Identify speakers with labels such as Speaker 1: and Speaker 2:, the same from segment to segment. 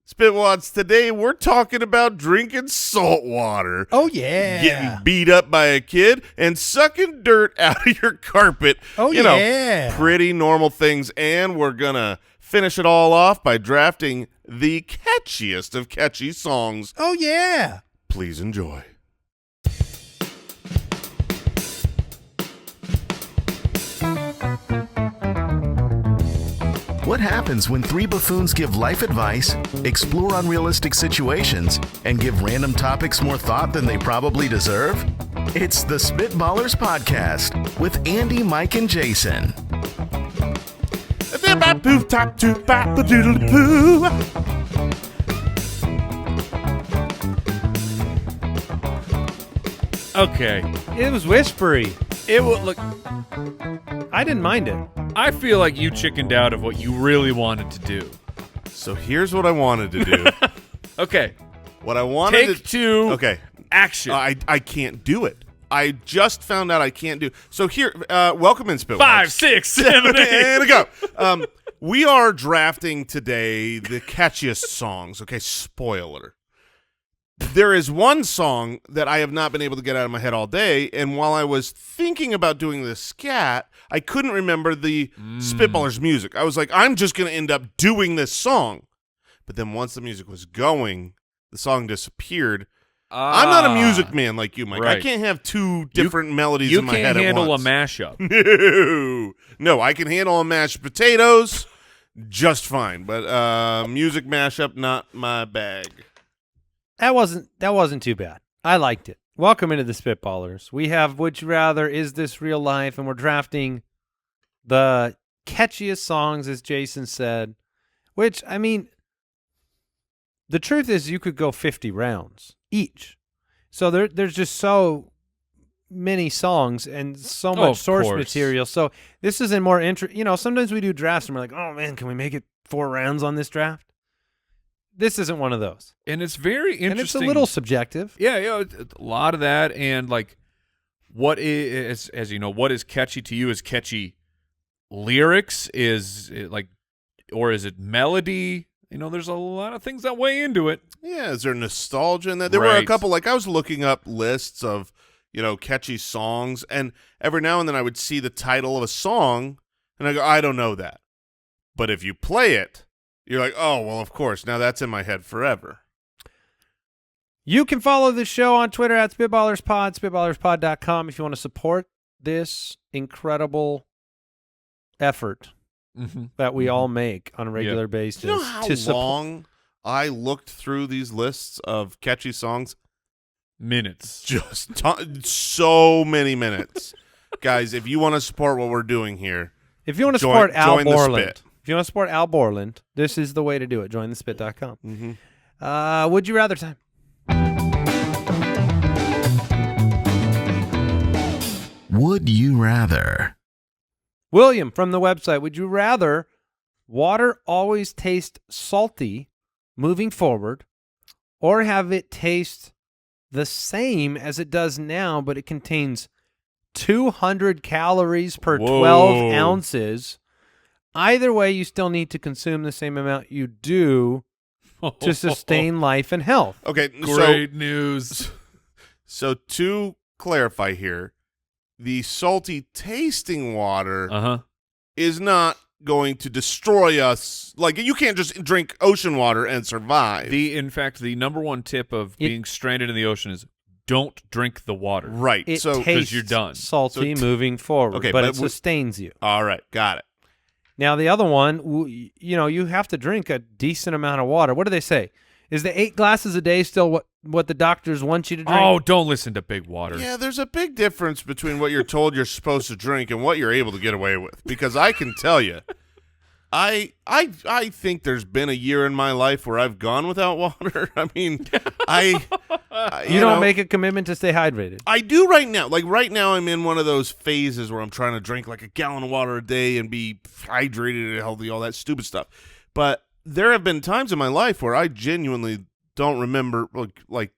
Speaker 1: Spitwads, today we're talking about drinking salt water.
Speaker 2: Oh, yeah.
Speaker 1: Getting beat up by a kid and sucking dirt out of your carpet.
Speaker 2: Oh,
Speaker 1: you
Speaker 2: yeah.
Speaker 1: know, pretty normal things. And we're going to finish it all off by drafting the catchiest of catchy songs.
Speaker 2: Oh, yeah.
Speaker 1: Please enjoy.
Speaker 3: What happens when three buffoons give life advice, explore unrealistic situations, and give random topics more thought than they probably deserve? It's the Spitballers Podcast with Andy, Mike, and Jason.
Speaker 4: Okay.
Speaker 2: It was whispery.
Speaker 4: It will look.
Speaker 2: I didn't mind it.
Speaker 4: I feel like you chickened out of what you really wanted to do.
Speaker 1: So here's what I wanted to do.
Speaker 4: Okay.
Speaker 1: What I wanted
Speaker 4: Take
Speaker 1: to
Speaker 4: two.
Speaker 1: Okay.
Speaker 4: Action.
Speaker 1: I can't do it. I just found out I can't do. So here, welcome in Spitwads.
Speaker 4: 5, 6, 7, 8.
Speaker 1: And a go. We are drafting today the catchiest songs. Okay, spoiler. There is one song that I have not been able to get out of my head all day, and while I was thinking about doing the scat, I couldn't remember the Spitballers music. I was like, I'm just going to end up doing this song. But then once the music was going, the song disappeared. I'm not a music man like you, Mike.
Speaker 4: Right.
Speaker 1: I can't have two different melodies in my head at once.
Speaker 4: You can't handle a mashup.
Speaker 1: No, I can handle a mashed potatoes just fine, but music mashup, not my bag.
Speaker 2: That wasn't too bad. I liked it. Welcome into the Spitballers. We have Would You Rather, Is This Real Life? And we're drafting the catchiest songs, as Jason said, which, I mean, the truth is you could go 50 rounds each. So there's just so many songs and so much source material. So this is a more sometimes we do drafts and we're like, oh, man, can we make it 4 rounds on this draft? This isn't one of those.
Speaker 4: And it's very interesting.
Speaker 2: And it's a little subjective.
Speaker 4: Yeah, a lot of that. And, like, what is, as you know, what is catchy to you? Is catchy lyrics? Is it like, or is it melody? You know, there's a lot of things that weigh into it.
Speaker 1: Yeah, is there nostalgia in that? There were a couple, like I was looking up lists of, catchy songs, and every now and then I would see the title of a song, and I go, I don't know that. But if you play it, you're like, oh, well, of course. Now that's in my head forever.
Speaker 2: You can follow the show on Twitter at SpitballersPod, SpitballersPod.com if you want to support this incredible effort that we all make on a regular basis.
Speaker 1: Do you know how long I looked through these lists of catchy songs?
Speaker 4: Minutes.
Speaker 1: Just so many minutes. Guys, if you want to support what we're doing here,
Speaker 2: if you want to support Al
Speaker 1: join
Speaker 2: Borland, if you want to support Al Borland, this is the way to do it. Join thespit.com. Would you rather time?
Speaker 3: Would you rather?
Speaker 2: William from the website, would you rather water always taste salty moving forward or have it taste the same as it does now, but it contains 200 calories per 12 ounces? Either way, you still need to consume the same amount you do to sustain life and health.
Speaker 1: Okay,
Speaker 4: Great news.
Speaker 1: So to clarify here, the salty tasting water is not going to destroy us. Like, you can't just drink ocean water and survive.
Speaker 4: In fact, the number one tip of being stranded in the ocean is don't drink the water.
Speaker 1: Right.
Speaker 2: It
Speaker 1: so
Speaker 2: tastes
Speaker 4: you're done.
Speaker 2: salty moving forward,
Speaker 1: Okay,
Speaker 2: but
Speaker 1: but
Speaker 2: it sustains you.
Speaker 1: All right, got it.
Speaker 2: Now, the other one, you have to drink a decent amount of water. What do they say? Is the 8 glasses a day still what the doctors want you to drink?
Speaker 4: Oh, don't listen to Big Water.
Speaker 1: Yeah, there's a big difference between what you're told you're supposed to drink and what you're able to get away with. Because I can tell you, I think there's been a year in my life where I've gone without water. I mean,
Speaker 2: you don't make a commitment to stay hydrated.
Speaker 1: I do right now. Like right now, I'm in one of those phases where I'm trying to drink like a gallon of water a day and be hydrated and healthy, all that stupid stuff. But there have been times in my life where I genuinely don't remember like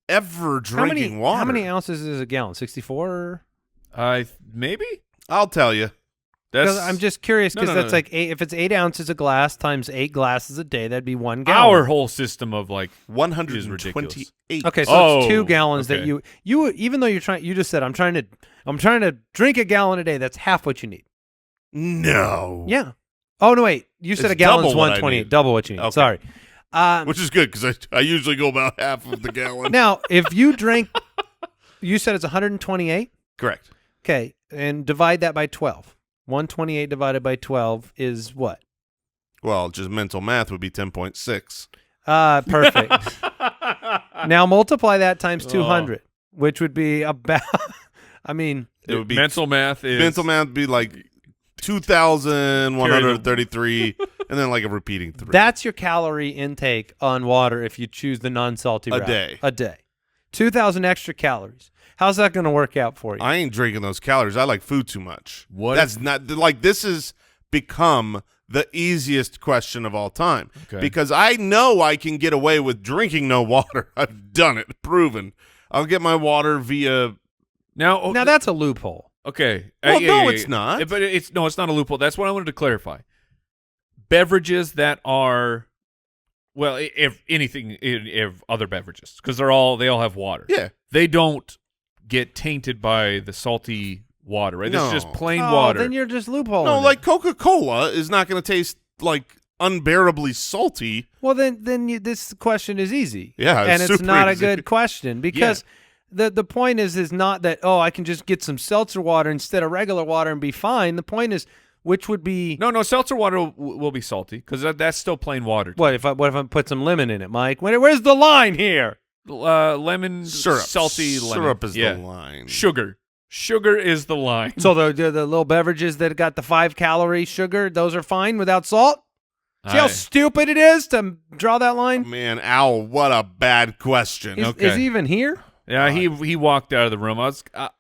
Speaker 1: ever drinking water.
Speaker 2: How many ounces is a gallon? 64?
Speaker 4: Maybe?
Speaker 1: I'll tell you.
Speaker 2: Because I'm just curious because that's
Speaker 4: no.
Speaker 2: like if it's 8 ounces of glass times 8 glasses a day, that'd be 1 gallon.
Speaker 4: Our whole system of like is ridiculous.
Speaker 1: 128.
Speaker 2: Okay, so it's 2
Speaker 4: Oh,
Speaker 2: gallons
Speaker 4: okay.
Speaker 2: that you even though you just said I'm trying to drink a gallon a day. That's half what you need.
Speaker 1: No.
Speaker 2: Yeah. Oh no, wait. You said
Speaker 1: It's
Speaker 2: a gallon's
Speaker 1: double what I
Speaker 2: 128.
Speaker 1: need.
Speaker 2: Double what you need.
Speaker 1: Okay.
Speaker 2: Sorry.
Speaker 1: Which is good because I usually go about half of the gallon.
Speaker 2: Now, if you drink, you said it's 128.
Speaker 1: Correct.
Speaker 2: Okay, and divide that by 12. 128 divided by 12 is what?
Speaker 1: Well, just mental math would be 10.6.
Speaker 2: Perfect. Now multiply that times 200, which would be about. I mean,
Speaker 1: It would be
Speaker 4: mental math is
Speaker 1: mental math would be like 2,133, and then like a repeating 3.
Speaker 2: that's your calorie intake on water if you choose the non-salty route. A day. 2,000 extra calories. How's that going to work out for you?
Speaker 1: I ain't drinking those calories. I like food too much.
Speaker 4: What
Speaker 1: That's
Speaker 4: if-
Speaker 1: not like this has become the easiest question of all time
Speaker 4: Okay.
Speaker 1: because I know I can get away with drinking no water. I've done it, proven. I'll get my water via.
Speaker 4: now
Speaker 2: Now that's a loophole.
Speaker 4: okay.
Speaker 1: Well, no, it's not.
Speaker 4: But it's not a loophole. That's what I wanted to clarify. Beverages that are, well, if anything, if other beverages, because they all have water.
Speaker 1: Yeah.
Speaker 4: They don't get tainted by the salty water, right? This is just
Speaker 1: No.
Speaker 4: plain
Speaker 2: Oh,
Speaker 4: water.
Speaker 2: then you're just loopholing.
Speaker 1: No,
Speaker 2: it.
Speaker 1: like Coca-Cola is not going to taste like unbearably salty.
Speaker 2: Well, then this question is easy.
Speaker 1: Yeah,
Speaker 2: and
Speaker 1: it's
Speaker 2: it's
Speaker 1: super
Speaker 2: not a
Speaker 1: easy.
Speaker 2: good question because the point is not that I can just get some seltzer water instead of regular water and be fine. The point is which would be
Speaker 4: no, seltzer water will be salty because that's still plain water.
Speaker 2: what if I put some lemon in it, Mike? Where's the line here?
Speaker 4: Lemon
Speaker 1: Syrup.
Speaker 4: salty lemon.
Speaker 1: Syrup is
Speaker 4: Yeah.
Speaker 1: the line.
Speaker 4: Sugar is the line.
Speaker 2: So the little beverages that got the 5-calorie sugar, those are fine without salt. See how stupid it is to draw that line?
Speaker 1: Man, Al, what a bad question.
Speaker 2: Is he even here?
Speaker 4: Yeah, he walked out of the room.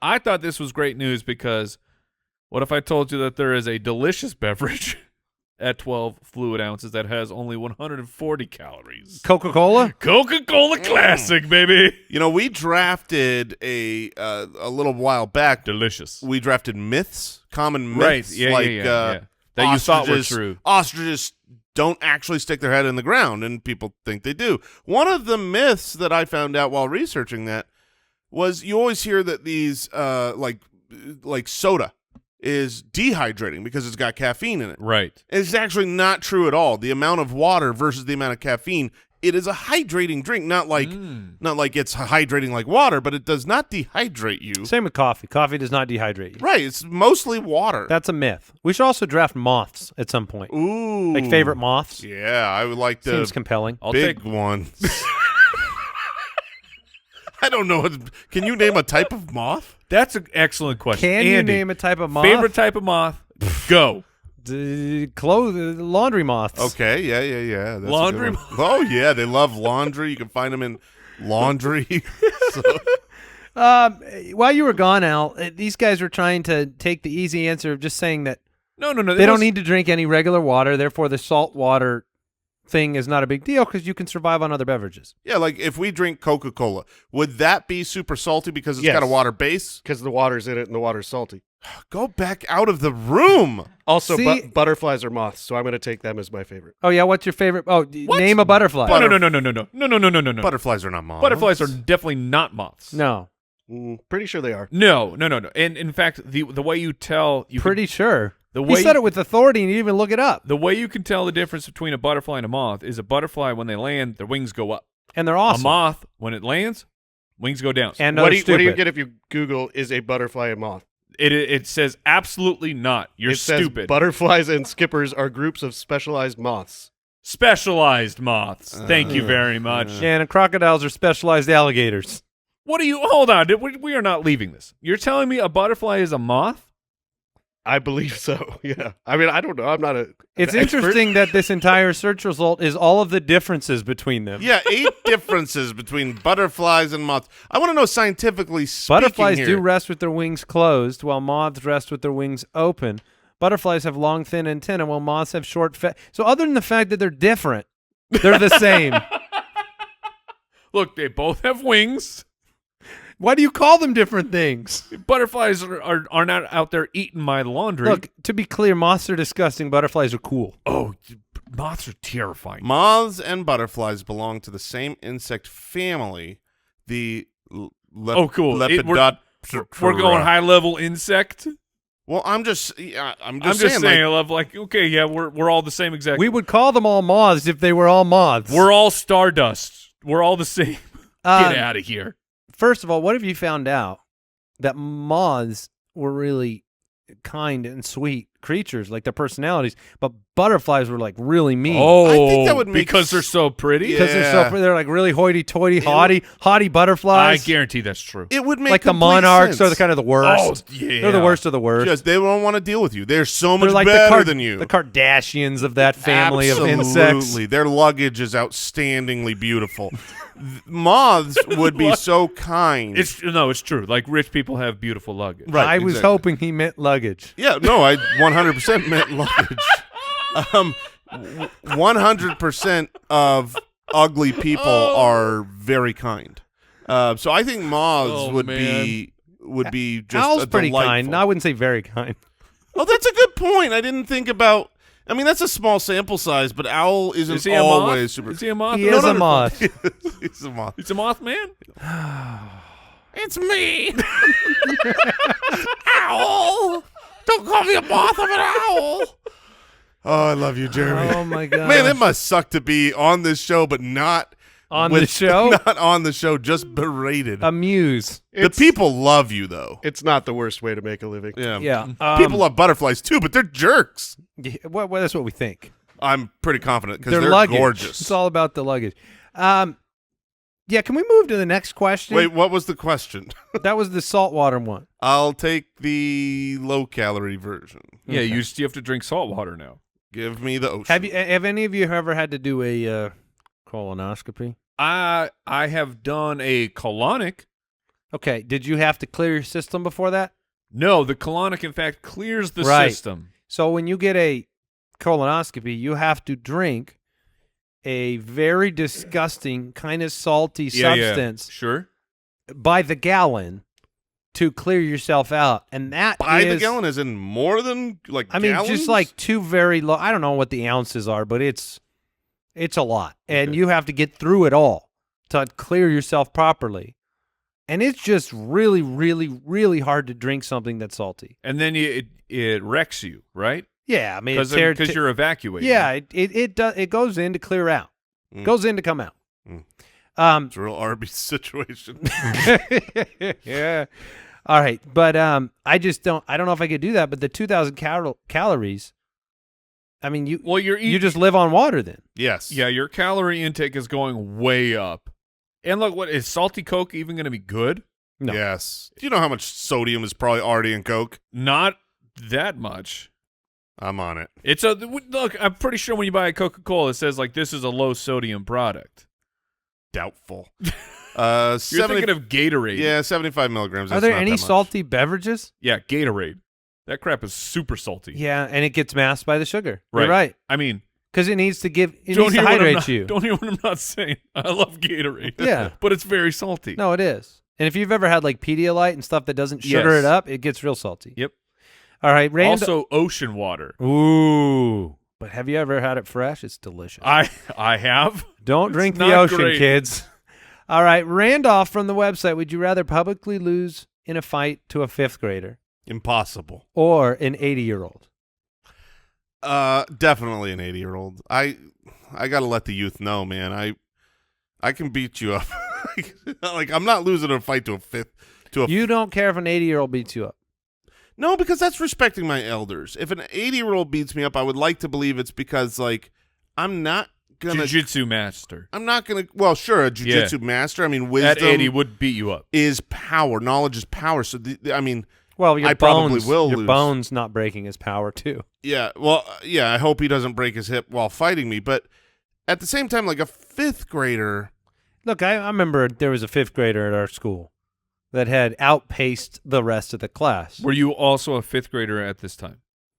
Speaker 4: I thought this was great news because what if I told you that there is a delicious beverage at 12 fluid ounces that has only 140 calories?
Speaker 2: Coca-Cola?
Speaker 4: Coca-Cola Classic, baby.
Speaker 1: You know, we drafted a little while back.
Speaker 4: Delicious.
Speaker 1: We drafted myths, common
Speaker 4: Right.
Speaker 1: myths,
Speaker 4: Yeah,
Speaker 1: like
Speaker 4: yeah. That you thought were true.
Speaker 1: Ostriches don't actually stick their head in the ground, and people think they do. One of the myths that I found out while researching that was you always hear that these like soda is dehydrating because it's got caffeine in it.
Speaker 4: Right.
Speaker 1: It's actually not true at all. The amount of water versus the amount of caffeine, it is a hydrating drink, not like it's hydrating like water, but it does not dehydrate you.
Speaker 2: Same with coffee. Coffee does not dehydrate you.
Speaker 1: Right, it's mostly water.
Speaker 2: That's a myth. We should also draft moths at some point.
Speaker 1: Ooh.
Speaker 2: Like favorite moths.
Speaker 1: Yeah, I would like the
Speaker 2: Seems compelling.
Speaker 4: I'll
Speaker 1: big
Speaker 4: take
Speaker 1: ones. I don't know. Can you name a type of moth?
Speaker 4: That's an excellent question.
Speaker 2: Can you
Speaker 4: Andy,
Speaker 2: name a type of moth?
Speaker 4: favorite type of moth? Go.
Speaker 2: Laundry moths.
Speaker 1: Okay, yeah. That's a
Speaker 4: Laundry
Speaker 1: good one. Oh, yeah, they love laundry. You can find them in laundry. So,
Speaker 2: While you were gone, Al, these guys were trying to take the easy answer of just saying that
Speaker 4: No.
Speaker 2: they don't need to drink any regular water, therefore the salt water thing is not a big deal because you can survive on other beverages.
Speaker 1: yeah, like if we drink Coca-Cola, would that be super salty because it's
Speaker 5: Yes.
Speaker 1: got a water base?
Speaker 5: because the water's in it and the water's salty.
Speaker 1: Go back out of the room.
Speaker 5: Also,
Speaker 2: See-
Speaker 5: butterflies are moths, so I'm going to take them as my favorite.
Speaker 2: Oh, yeah, what's your favorite? Oh, name a butterfly.
Speaker 4: No.
Speaker 1: Butterflies are not moths.
Speaker 4: Butterflies are definitely not moths.
Speaker 2: No.
Speaker 5: Pretty sure they are.
Speaker 4: No. And in fact, the way you tell
Speaker 2: Pretty sure.
Speaker 4: the
Speaker 2: He
Speaker 4: way
Speaker 2: said it with authority and you didn't even look it up.
Speaker 4: the way you can tell the difference between a butterfly and a moth is a butterfly when they land, their wings go up.
Speaker 2: And they're awesome.
Speaker 4: A moth when it lands, wings go down.
Speaker 2: And
Speaker 5: What
Speaker 2: they're
Speaker 5: do you
Speaker 2: stupid.
Speaker 5: get if you Google "is a butterfly a moth"?
Speaker 4: It says absolutely not. You're
Speaker 5: it says
Speaker 4: stupid.
Speaker 5: butterflies and skippers are groups of specialized moths.
Speaker 4: Specialized moths. Thank you very much.
Speaker 2: And crocodiles are specialized alligators.
Speaker 4: What do you? Hold on. We are not leaving this. You're telling me a butterfly is a moth?
Speaker 5: I believe so. Yeah. I mean, I don't know. I'm not a.
Speaker 2: It's
Speaker 5: an expert.
Speaker 2: interesting that this entire search result is all of the differences between them.
Speaker 1: Yeah, 8 differences between butterflies and moths. I want to know scientifically speaking
Speaker 2: Butterflies
Speaker 1: here.
Speaker 2: do rest with their wings closed, while moths rest with their wings open. Butterflies have long, thin antennae, while moths have short, fat. So other than the fact that they're different, they're the same.
Speaker 4: Look, they both have wings.
Speaker 2: Why do you call them different things?
Speaker 4: Butterflies are not out there eating my laundry.
Speaker 2: Look, to be clear, moths are disgusting. Butterflies are cool.
Speaker 4: Oh, moths are terrifying.
Speaker 1: Moths and butterflies belong to the same insect family, the
Speaker 4: Cool.
Speaker 1: Lepidoptera.
Speaker 4: We're going high level insect.
Speaker 1: Well, I'm just
Speaker 4: I'm just saying, I love okay, yeah, we're all the same exact.
Speaker 2: We would call them all moths if they were all moths.
Speaker 4: We're all stardust. We're all the same. Get out of here.
Speaker 2: First of all, what if you found out that moths were really kind and sweet creatures, like their personalities, but butterflies were like really mean?
Speaker 4: Oh,
Speaker 1: I think that would make
Speaker 4: because they're so pretty.
Speaker 1: Yeah.
Speaker 2: Because they're so pretty, they're like really hoity-toity, haughty
Speaker 4: I
Speaker 2: butterflies.
Speaker 4: guarantee that's true.
Speaker 1: It would make
Speaker 2: Like the
Speaker 1: complete
Speaker 2: monarchs
Speaker 1: sense.
Speaker 2: are the kind of the worst.
Speaker 4: Oh, yeah.
Speaker 2: They're the worst of the worst.
Speaker 1: Just they don't want to deal with you. They're so much
Speaker 2: They're like
Speaker 1: better than you.
Speaker 2: The Kardashians of that family
Speaker 1: Absolutely.
Speaker 2: of insects.
Speaker 1: Their luggage is outstandingly beautiful. Moths would be so kind.
Speaker 4: It's true. Like rich people have beautiful luggage.
Speaker 1: Right,
Speaker 2: I was
Speaker 1: exactly.
Speaker 2: hoping he meant luggage.
Speaker 1: Yeah, no, I 100% meant luggage. 100% of ugly people are very kind. So I think moths would be just
Speaker 2: Owl's
Speaker 1: a
Speaker 2: pretty
Speaker 1: delightful.
Speaker 2: kind. I wouldn't say very kind.
Speaker 1: Oh, that's a good point. I didn't think about. I mean, that's a small sample size, but owl isn't
Speaker 4: Is he a moth?
Speaker 1: always super.
Speaker 4: Is he a moth?
Speaker 2: He is a moth.
Speaker 1: He's a moth.
Speaker 4: He's a moth man.
Speaker 1: It's me, owl. Don't call me a moth. I'm an owl. Oh, I love you, Jeremy.
Speaker 2: Oh my god,
Speaker 1: Man, it must suck to be on this show, but not
Speaker 2: on the show.
Speaker 1: Not on the show, just berated.
Speaker 2: Amuse.
Speaker 1: The people love you, though.
Speaker 5: It's not the worst way to make a living.
Speaker 1: Yeah.
Speaker 2: Yeah,
Speaker 1: People love butterflies, too, but they're jerks.
Speaker 2: Yeah, well, that's what we think.
Speaker 1: I'm pretty confident because
Speaker 2: Their
Speaker 1: they're
Speaker 2: luggage.
Speaker 1: gorgeous.
Speaker 2: It's all about the luggage. Yeah, can we move to the next question?
Speaker 1: Wait, what was the question?
Speaker 2: That was the saltwater one.
Speaker 1: I'll take the low-calorie version.
Speaker 4: Yeah,
Speaker 2: Okay.
Speaker 4: you have to drink salt water now.
Speaker 1: Give me the ocean.
Speaker 2: Have any of you ever had to do a colonoscopy?
Speaker 4: I have done a colonic.
Speaker 2: Okay, did you have to clear your system before that?
Speaker 4: No, the colonic, in fact, clears the
Speaker 2: Right.
Speaker 4: system.
Speaker 2: So when you get a colonoscopy, you have to drink a very disgusting, kind of salty substance
Speaker 4: Sure.
Speaker 2: by the gallon to clear yourself out, and that
Speaker 1: By the
Speaker 2: is-
Speaker 1: gallon is in more than, like,
Speaker 2: I mean,
Speaker 1: gallons?
Speaker 2: just like two very low. I don't know what the ounces are, but it's a lot, and you have to get through it all to clear yourself properly. And it's just really, really, really hard to drink something that's salty.
Speaker 4: And then it wrecks you, right?
Speaker 2: Yeah, I mean,
Speaker 4: Because you're evacuating.
Speaker 2: yeah, it goes in to clear out, goes in to come out.
Speaker 1: It's a real Arby's situation.
Speaker 2: Yeah. All right, but I don't know if I could do that. But the 2,000 calories, I mean, you just live on water then.
Speaker 1: Yes.
Speaker 4: Yeah, your calorie intake is going way up. And look, what is salty Coke even going to be good?
Speaker 2: No.
Speaker 1: Yes. Do you know how much sodium is probably already in Coke?
Speaker 4: Not that much.
Speaker 1: I'm on it.
Speaker 4: It's a look. I'm pretty sure when you buy a Coca-Cola, it says like this is a low sodium product.
Speaker 1: Doubtful.
Speaker 4: You're thinking of Gatorade.
Speaker 1: Yeah, 75 milligrams.
Speaker 2: Are
Speaker 1: That's
Speaker 2: there
Speaker 1: not
Speaker 2: any
Speaker 1: that much.
Speaker 2: salty beverages?
Speaker 4: Yeah, Gatorade. That crap is super salty.
Speaker 2: Yeah, and it gets masked by the sugar.
Speaker 4: Right.
Speaker 2: You're right.
Speaker 4: I mean,
Speaker 2: Because it needs to
Speaker 4: hear what I'm
Speaker 2: hydrate
Speaker 4: not-
Speaker 2: you.
Speaker 4: Don't hear what I'm not saying. I love Gatorade.
Speaker 2: Yeah.
Speaker 4: But it's very salty.
Speaker 2: No, it is. And if you've ever had like Pedialyte and stuff that doesn't sugar
Speaker 4: Yes.
Speaker 2: it up, it gets real salty.
Speaker 4: Yep.
Speaker 2: All right,
Speaker 4: Also, ocean water.
Speaker 2: Ooh. But have you ever had it fresh? It's delicious.
Speaker 4: I have.
Speaker 2: Don't
Speaker 4: It's
Speaker 2: drink the
Speaker 4: not
Speaker 2: ocean,
Speaker 4: great.
Speaker 2: kids. All right, Randolph from the website. Would you rather publicly lose in a fight to a 5th grader
Speaker 1: Impossible.
Speaker 2: or an 80-year-old?
Speaker 1: Definitely an 80-year-old. I got to let the youth know, man. I can beat you up. Like, I'm not losing a fight to a 5th.
Speaker 2: You don't care if an 80-year-old beats you up.
Speaker 1: No, because that's respecting my elders. If an 80-year-old beats me up, I would like to believe it's because, like, I'm not gonna.
Speaker 4: Jiu-jitsu master.
Speaker 1: I'm not gonna. Well, sure, a jiu-jitsu master. I mean,
Speaker 4: At
Speaker 1: wisdom
Speaker 4: 80 would beat you up.
Speaker 1: is power. Knowledge is power. So, I mean,
Speaker 2: Well, your
Speaker 1: I
Speaker 2: bones,
Speaker 1: probably will
Speaker 2: your
Speaker 1: lose.
Speaker 2: bones not breaking his power too.
Speaker 1: yeah. Well, yeah. I hope he doesn't break his hip while fighting me. But at the same time, like a 5th grader.
Speaker 2: Look, I remember there was a 5th grader at our school that had outpaced the rest of the class.
Speaker 4: Were you also a 5th grader at this time?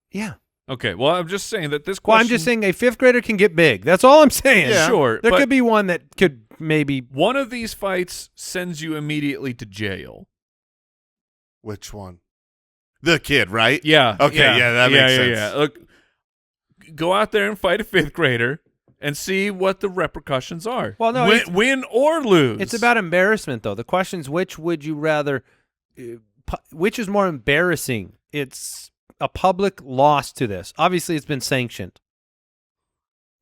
Speaker 2: Yeah.
Speaker 4: Okay, well, I'm just saying that this
Speaker 2: Well,
Speaker 4: question.
Speaker 2: I'm just saying a fifth grader can get big. That's all I'm saying.
Speaker 1: Yeah.
Speaker 4: Sure,
Speaker 2: There
Speaker 4: but
Speaker 2: could be one that could maybe.
Speaker 4: one of these fights sends you immediately to jail.
Speaker 1: Which one? The kid, right?
Speaker 4: Yeah.
Speaker 1: Okay, yeah, that makes sense.
Speaker 4: Yeah. Look, go out there and fight a fifth grader and see what the repercussions are.
Speaker 2: Well, no,
Speaker 4: win or lose.
Speaker 2: It's about embarrassment, though. The question is, which would you rather? Which is more embarrassing? It's a public loss to this. Obviously, it's been sanctioned.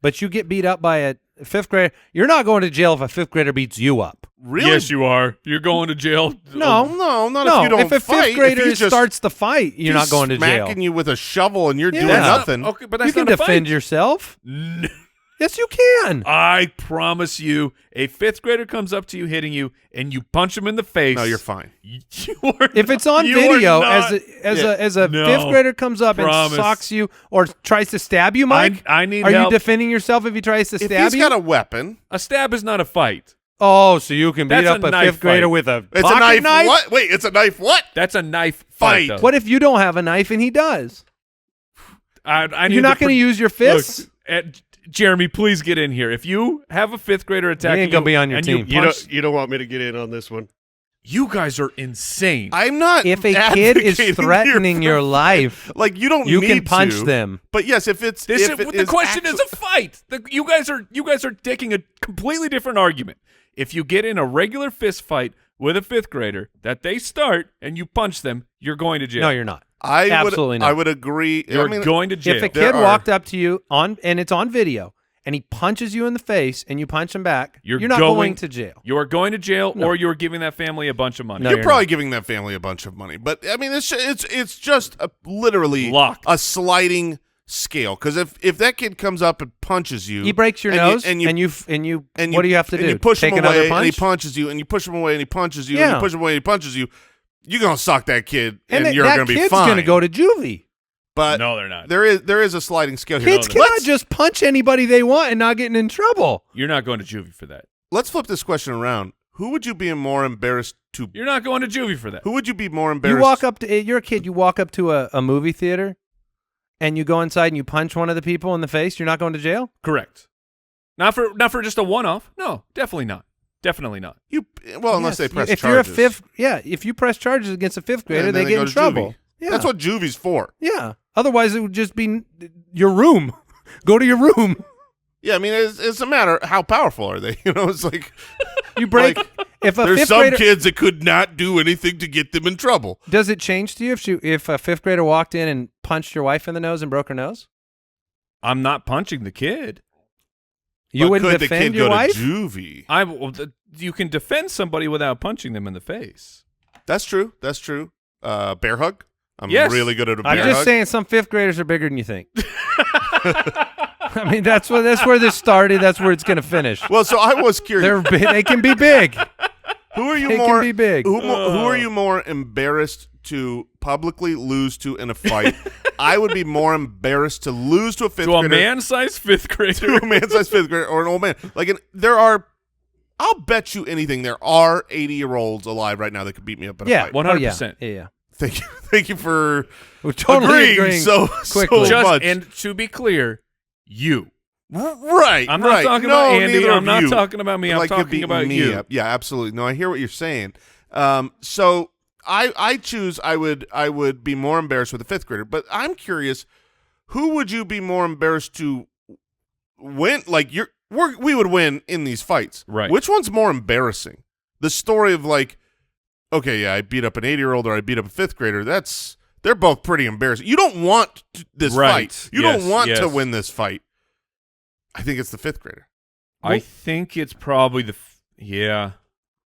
Speaker 2: But you get beat up by a fifth grader. You're not going to jail if a fifth grader beats you up.
Speaker 1: Really?
Speaker 4: Yes, you are. You're going to jail.
Speaker 2: No,
Speaker 1: not
Speaker 2: no.
Speaker 1: if you don't
Speaker 2: If a
Speaker 1: fight.
Speaker 2: fifth grader
Speaker 1: if he just,
Speaker 2: starts the fight, you're not going to jail.
Speaker 1: Smacking you with a shovel and you're doing
Speaker 2: Yeah.
Speaker 1: nothing.
Speaker 4: Okay, but that's
Speaker 2: You can
Speaker 4: not a
Speaker 2: defend
Speaker 4: fight.
Speaker 2: yourself.
Speaker 4: No.
Speaker 2: Yes, you can.
Speaker 4: I promise you, a fifth grader comes up to you, hitting you, and you punch him in the face.
Speaker 1: No, you're fine.
Speaker 4: You are
Speaker 2: If it's on
Speaker 4: you are
Speaker 2: video,
Speaker 4: not-
Speaker 2: as a
Speaker 4: No.
Speaker 2: fifth grader comes up
Speaker 4: Promise.
Speaker 2: and socks you or tries to stab you, Mike,
Speaker 4: I need
Speaker 2: are
Speaker 4: help.
Speaker 2: you defending yourself if he tries to
Speaker 1: If
Speaker 2: stab
Speaker 1: he's
Speaker 2: you?
Speaker 1: got a weapon,
Speaker 4: A stab is not a fight.
Speaker 2: Oh, so you can beat
Speaker 4: That's
Speaker 2: up
Speaker 4: a
Speaker 2: a
Speaker 4: knife
Speaker 2: fifth grader
Speaker 4: fight.
Speaker 2: with a
Speaker 1: it's
Speaker 2: pocket
Speaker 1: a knife. What? Wait, it's a knife. What?
Speaker 4: That's a knife
Speaker 1: Fight.
Speaker 4: fight. though.
Speaker 2: What if you don't have a knife and he does?
Speaker 4: I need
Speaker 2: You're not going to use your fists?
Speaker 4: Jeremy, please get in here. If you have a fifth grader attacking
Speaker 2: ain't gonna be on your
Speaker 4: and
Speaker 2: team.
Speaker 5: You don't want me to get in on this one.
Speaker 4: you guys are insane.
Speaker 1: I'm not.
Speaker 2: If a kid is
Speaker 1: advocating
Speaker 2: threatening
Speaker 1: here
Speaker 2: your
Speaker 1: for-
Speaker 2: life,
Speaker 1: like you don't.
Speaker 2: you
Speaker 1: need
Speaker 2: can punch
Speaker 1: to,
Speaker 2: them.
Speaker 1: But yes, if it's
Speaker 4: This
Speaker 1: if
Speaker 4: is,
Speaker 1: it
Speaker 4: the question
Speaker 1: actu-
Speaker 4: is a fight. You guys are taking a completely different argument. If you get in a regular fist fight with a fifth grader that they start and you punch them, you're going to jail.
Speaker 2: No, you're not.
Speaker 1: I
Speaker 2: Absolutely not.
Speaker 1: would agree.
Speaker 4: You're
Speaker 1: I mean,
Speaker 4: going to jail.
Speaker 2: If a
Speaker 1: There
Speaker 2: kid
Speaker 1: are-
Speaker 2: walked up to you and it's on video and he punches you in the face and you punch him back,
Speaker 4: You're
Speaker 2: not going to jail.
Speaker 4: You are going to jail, or you're giving that family a bunch of money.
Speaker 2: No,
Speaker 1: you're
Speaker 2: you're
Speaker 1: probably
Speaker 2: not.
Speaker 1: giving that family a bunch of money, but I mean, it's just literally
Speaker 4: Locked.
Speaker 1: a sliding scale. Because if that kid comes up and punches you,
Speaker 2: He breaks your
Speaker 1: and
Speaker 2: nose,
Speaker 1: and you
Speaker 2: what do you have to
Speaker 1: and
Speaker 2: do?
Speaker 1: you push
Speaker 2: Take
Speaker 1: him
Speaker 2: another
Speaker 1: away,
Speaker 2: punch?
Speaker 1: and he punches you, and you push him away, and he punches you, and
Speaker 2: Yeah.
Speaker 1: you push him away, and he punches you. You're gonna sock that kid, and,
Speaker 2: and
Speaker 1: you're
Speaker 2: that
Speaker 1: gonna be
Speaker 2: kid's
Speaker 1: fine.
Speaker 2: going to go to juvie.
Speaker 1: But
Speaker 4: No, they're not.
Speaker 1: there is a sliding scale here.
Speaker 2: Kids
Speaker 1: Let's-
Speaker 2: cannot just punch anybody they want and not getting in trouble.
Speaker 4: You're not going to juvie for that.
Speaker 1: Let's flip this question around. Who would you be more embarrassed to?
Speaker 4: You're not going to juvie for that.
Speaker 1: Who would you be more embarrassed?
Speaker 2: You walk up to you're a kid. You walk up to a movie theater, and you go inside and you punch one of the people in the face. You're not going to jail.
Speaker 4: Correct. Not for just a one-off. No, definitely not. Definitely not.
Speaker 1: Unless they
Speaker 2: Yes,
Speaker 1: press
Speaker 2: if
Speaker 1: charges.
Speaker 2: you're a fifth, if you press charges against a fifth grader,
Speaker 1: and then
Speaker 2: they get
Speaker 1: go
Speaker 2: in
Speaker 1: to
Speaker 2: trouble.
Speaker 1: juvie.
Speaker 2: Yeah,
Speaker 1: That's what juvie's for.
Speaker 2: Yeah. Otherwise, it would just be your room. Go to your room.
Speaker 1: Yeah, I mean, it's a matter how powerful are they? You know, it's like
Speaker 2: You break.
Speaker 1: Like,
Speaker 2: if a
Speaker 1: there's
Speaker 2: fifth
Speaker 1: some
Speaker 2: grader
Speaker 1: kids that could not do anything to get them in trouble.
Speaker 2: does it change to you if a fifth grader walked in and punched your wife in the nose and broke her nose?
Speaker 4: I'm not punching the kid.
Speaker 2: You
Speaker 1: But
Speaker 2: wouldn't
Speaker 1: could
Speaker 2: defend
Speaker 1: the kid
Speaker 2: your
Speaker 1: go
Speaker 2: wife?
Speaker 1: to juvie?
Speaker 4: You can defend somebody without punching them in the face.
Speaker 1: That's true. That's true. Bear hug. I'm
Speaker 4: Yes.
Speaker 1: really good at a bear
Speaker 2: I'm
Speaker 1: hug.
Speaker 2: just saying, some fifth graders are bigger than you think. I mean, that's where this started. That's where it's going to finish.
Speaker 1: Well, so I was curious.
Speaker 2: They can be big.
Speaker 1: Who are you
Speaker 2: They
Speaker 1: more?
Speaker 2: can be big.
Speaker 1: Who are you more embarrassed to publicly lose to in a fight? I would be more embarrassed to lose to a fifth
Speaker 4: To a
Speaker 1: grader,
Speaker 4: man-sized fifth
Speaker 1: to
Speaker 4: grader.
Speaker 1: a man-sized fifth grader, or an old man. There are. I'll bet you anything. There are 80-year-olds alive right now that could beat me up in a
Speaker 2: Yeah,
Speaker 1: fight.
Speaker 4: 100%.
Speaker 2: Yeah.
Speaker 1: Thank you for
Speaker 2: We're totally
Speaker 1: agreeing
Speaker 2: agreeing
Speaker 1: so
Speaker 2: quickly.
Speaker 1: so much.
Speaker 4: And to be clear, you.
Speaker 1: Right.
Speaker 4: I'm not
Speaker 1: right.
Speaker 4: talking
Speaker 1: No,
Speaker 4: about Andy.
Speaker 1: neither
Speaker 4: I'm
Speaker 1: of
Speaker 4: not
Speaker 1: you.
Speaker 4: talking about me. I'm
Speaker 1: Like, you're
Speaker 4: talking
Speaker 1: beating
Speaker 4: about
Speaker 1: me
Speaker 4: you.
Speaker 1: up. Yeah, absolutely. No, I hear what you're saying. So I choose. I would be more embarrassed with a fifth grader, but I'm curious. Who would you be more embarrassed to win? Like we would win in these fights.
Speaker 4: Right.
Speaker 1: Which one's more embarrassing? The story of like, okay, yeah, I beat up an 80-year-old or I beat up a fifth grader. They're both pretty embarrassing. You don't want this
Speaker 4: Right.
Speaker 1: fight. You
Speaker 4: Yes,
Speaker 1: don't want
Speaker 4: yes.
Speaker 1: to win this fight. I think it's the fifth grader.
Speaker 4: I think it's probably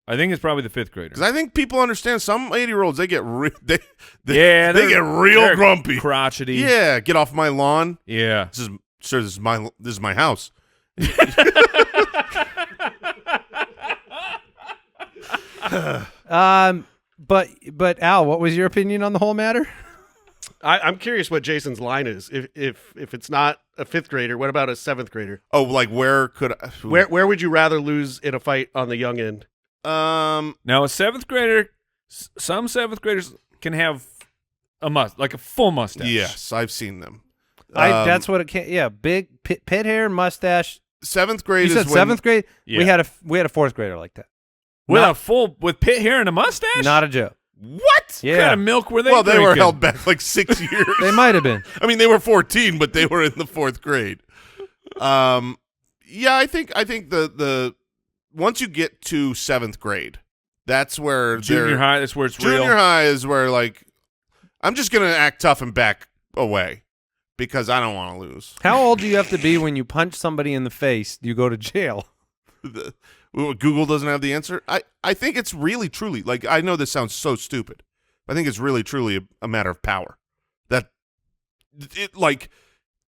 Speaker 4: I think it's probably the fifth grader.
Speaker 1: Because I think people understand some 80-year-olds, they get they
Speaker 4: Yeah,
Speaker 1: they get real
Speaker 4: they're
Speaker 1: grumpy.
Speaker 4: crotchety.
Speaker 1: Yeah, get off my lawn.
Speaker 4: Yeah.
Speaker 1: This is my house.
Speaker 2: But Al, what was your opinion on the whole matter?
Speaker 5: I'm curious what Jason's line is. If it's not a fifth grader, what about a seventh grader?
Speaker 1: Oh, like where could I,
Speaker 5: Where would you rather lose in a fight on the young end?
Speaker 4: Now, a seventh grader, some seventh graders can have a full mustache.
Speaker 1: Yes, I've seen them.
Speaker 2: That's what it can. Yeah, big pit hair, mustache.
Speaker 1: 7th grade
Speaker 2: You
Speaker 1: is
Speaker 2: said
Speaker 1: when
Speaker 2: 7th grade.
Speaker 4: Yeah.
Speaker 2: We had a 4th grader like that.
Speaker 4: With pit hair and a mustache?
Speaker 2: Not a joke.
Speaker 1: What?
Speaker 4: What
Speaker 2: Yeah,
Speaker 4: kind of milk were they
Speaker 1: Well, they were
Speaker 4: drinking?
Speaker 1: held back like 6 years.
Speaker 2: they might have been.
Speaker 1: I mean, they were 14, but they were in the 4th grade. Yeah, I think the once you get to 7th grade, that's where
Speaker 4: Junior high, that's where it's real.
Speaker 1: Junior high is where, like, I'm just gonna act tough and back away because I don't want to lose.
Speaker 2: How old do you have to be when you punch somebody in the face? You go to jail.
Speaker 1: Google doesn't have the answer. I think it's really truly, like, I know this sounds so stupid, but I think it's really truly a matter of power. That it, like,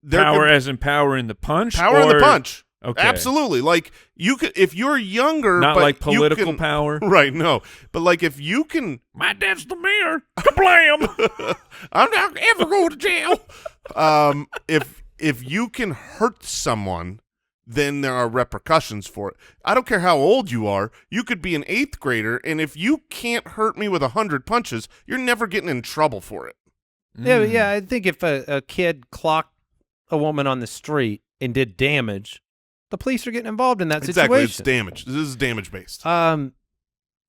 Speaker 4: Power as in power in the punch?
Speaker 1: power in the punch.
Speaker 4: Okay.
Speaker 1: Absolutely. Like, you could, if you're younger,
Speaker 4: Not
Speaker 1: but
Speaker 4: like
Speaker 1: you
Speaker 4: political
Speaker 1: can-
Speaker 4: power?
Speaker 1: right? No, but like if you can,
Speaker 4: My dad's the mayor. Kablam!
Speaker 1: I'm not ever going to jail. If you can hurt someone, then there are repercussions for it. I don't care how old you are. You could be an 8th grader, and if you can't hurt me with 100 punches, you're never getting in trouble for it.
Speaker 2: Yeah, I think if a kid clocked a woman on the street and did damage, the police are getting involved in that
Speaker 1: Exactly, it's
Speaker 2: situation.
Speaker 1: damage. This is damage based.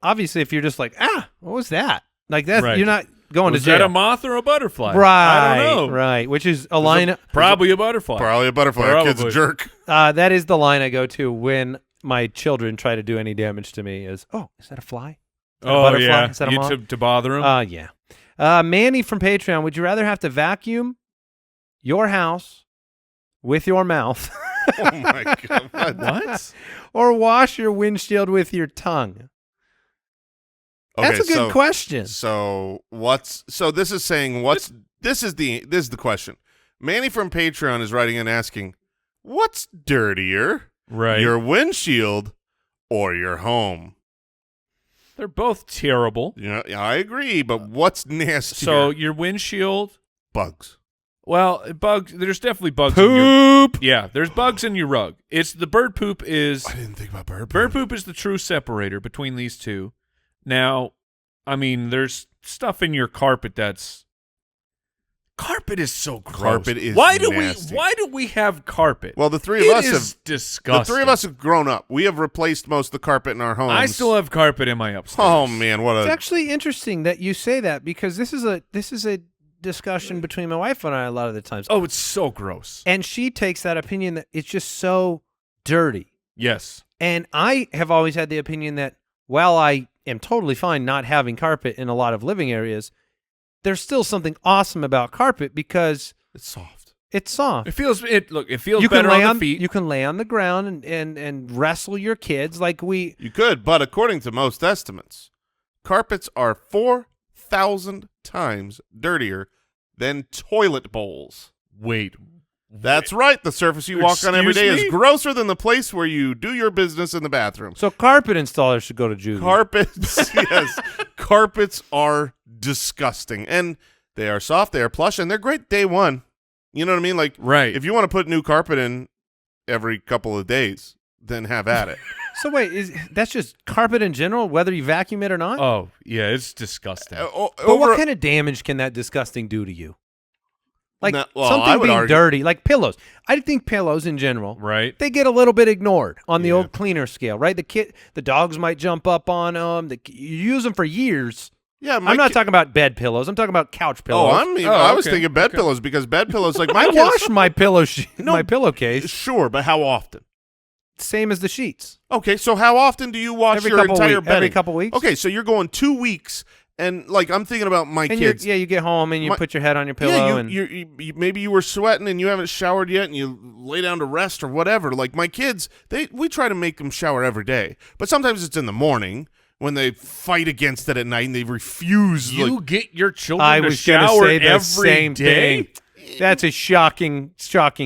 Speaker 2: Obviously, if you're just like, what was that? Like that,
Speaker 4: Right.
Speaker 2: you're not going
Speaker 4: Was
Speaker 2: to jail.
Speaker 4: that a moth or a butterfly?
Speaker 2: Right,
Speaker 4: I don't know.
Speaker 2: right. Which is a line.
Speaker 4: Probably a butterfly.
Speaker 1: Probably a butterfly. Our kid's a
Speaker 4: Probably.
Speaker 1: jerk.
Speaker 2: That is the line I go to when my children try to do any damage to me. Is is that a fly? Is that a
Speaker 4: Oh,
Speaker 2: butterfly?
Speaker 4: yeah.
Speaker 2: Is that a
Speaker 4: You
Speaker 2: moth?
Speaker 4: to bother him?
Speaker 2: Yeah. Manny from Patreon, would you rather have to vacuum your house with your mouth
Speaker 1: Oh my god!
Speaker 4: What?
Speaker 2: or wash your windshield with your tongue? That's a good question.
Speaker 1: So this is saying this is the question. Manny from Patreon is writing in asking, what's dirtier,
Speaker 4: Right.
Speaker 1: your windshield or your home?
Speaker 4: They're both terrible.
Speaker 1: Yeah, I agree, but what's nastier?
Speaker 4: So your windshield,
Speaker 1: bugs.
Speaker 4: well, bugs. There's definitely bugs in your
Speaker 2: Poop.
Speaker 4: Yeah, there's bugs in your rug. It's the bird poop is
Speaker 1: I didn't think about bird
Speaker 4: poop is the true separator between these two. Now, I mean, there's stuff in your carpet that's carpet is so gross.
Speaker 1: Carpet is
Speaker 4: why do
Speaker 1: nasty.
Speaker 4: we have carpet?
Speaker 1: Well, the three of
Speaker 4: It
Speaker 1: us
Speaker 4: is
Speaker 1: have
Speaker 4: disgusting.
Speaker 1: the three of us have grown up. We have replaced most of the carpet in our homes.
Speaker 4: I still have carpet in my upstairs.
Speaker 1: Oh man, what
Speaker 2: It's
Speaker 1: a
Speaker 2: actually interesting that you say that because this is a discussion between my wife and I a lot of the times.
Speaker 4: Oh, it's so gross.
Speaker 2: And she takes that opinion that it's just so dirty.
Speaker 4: Yes.
Speaker 2: And I have always had the opinion that while I am totally fine not having carpet in a lot of living areas, there's still something awesome about carpet because
Speaker 1: it's soft.
Speaker 2: it's soft.
Speaker 4: It feels
Speaker 2: You
Speaker 4: better
Speaker 2: can lay
Speaker 4: on the feet.
Speaker 2: You can lay on the ground and wrestle your kids like we.
Speaker 1: You could, but according to most estimates, carpets are 4,000 times dirtier than toilet bowls.
Speaker 4: Wait.
Speaker 1: That's right. The surface you walk on every day
Speaker 4: Excuse
Speaker 1: is
Speaker 4: me?
Speaker 1: grosser than the place where you do your business in the bathroom.
Speaker 2: So carpet installers should go to juvie.
Speaker 1: Carpets, yes. Carpets are disgusting. And they are soft, they are plush, and they're great day one. You know what I mean? Like,
Speaker 4: Right.
Speaker 1: if you want to put new carpet in every couple of days, then have at it.
Speaker 2: So wait, that's just carpet in general, whether you vacuum it or not?
Speaker 4: Oh, yeah, it's disgusting.
Speaker 2: But what kind of damage can that disgusting do to you? Like
Speaker 1: No, well, I
Speaker 2: something
Speaker 1: would
Speaker 2: being
Speaker 1: argue-
Speaker 2: dirty, like pillows. I think pillows in general,
Speaker 4: Right.
Speaker 2: they get a little bit ignored on the
Speaker 1: Yeah.
Speaker 2: old cleaner scale, right? The dogs might jump up on them. You use them for years.
Speaker 1: Yeah,
Speaker 2: I'm not talking about bed pillows. I'm talking about couch pillows.
Speaker 1: I was
Speaker 4: okay,
Speaker 1: thinking bed pillows because bed pillows, like my
Speaker 2: I
Speaker 1: kids,
Speaker 2: wash my
Speaker 1: No.
Speaker 2: my pillowcase,
Speaker 1: sure, but how often?
Speaker 2: same as the sheets.
Speaker 1: Okay, so how often do you wash your entire bedding?
Speaker 2: Every couple weeks.
Speaker 1: Okay, so you're going 2 weeks, and like I'm thinking about my
Speaker 2: And
Speaker 1: kids.
Speaker 2: you get home and you
Speaker 1: My-
Speaker 2: put your head on your pillow
Speaker 1: Yeah,
Speaker 2: and
Speaker 1: you maybe you were sweating and you haven't showered yet, and you lay down to rest or whatever. Like my kids, we try to make them shower every day, but sometimes it's in the morning when they fight against it at night and they refuse.
Speaker 4: You
Speaker 1: like,
Speaker 4: get your children
Speaker 2: I
Speaker 4: to
Speaker 2: was going to
Speaker 4: shower
Speaker 2: say the
Speaker 4: every
Speaker 2: same
Speaker 4: day?
Speaker 2: thing. That's a shocking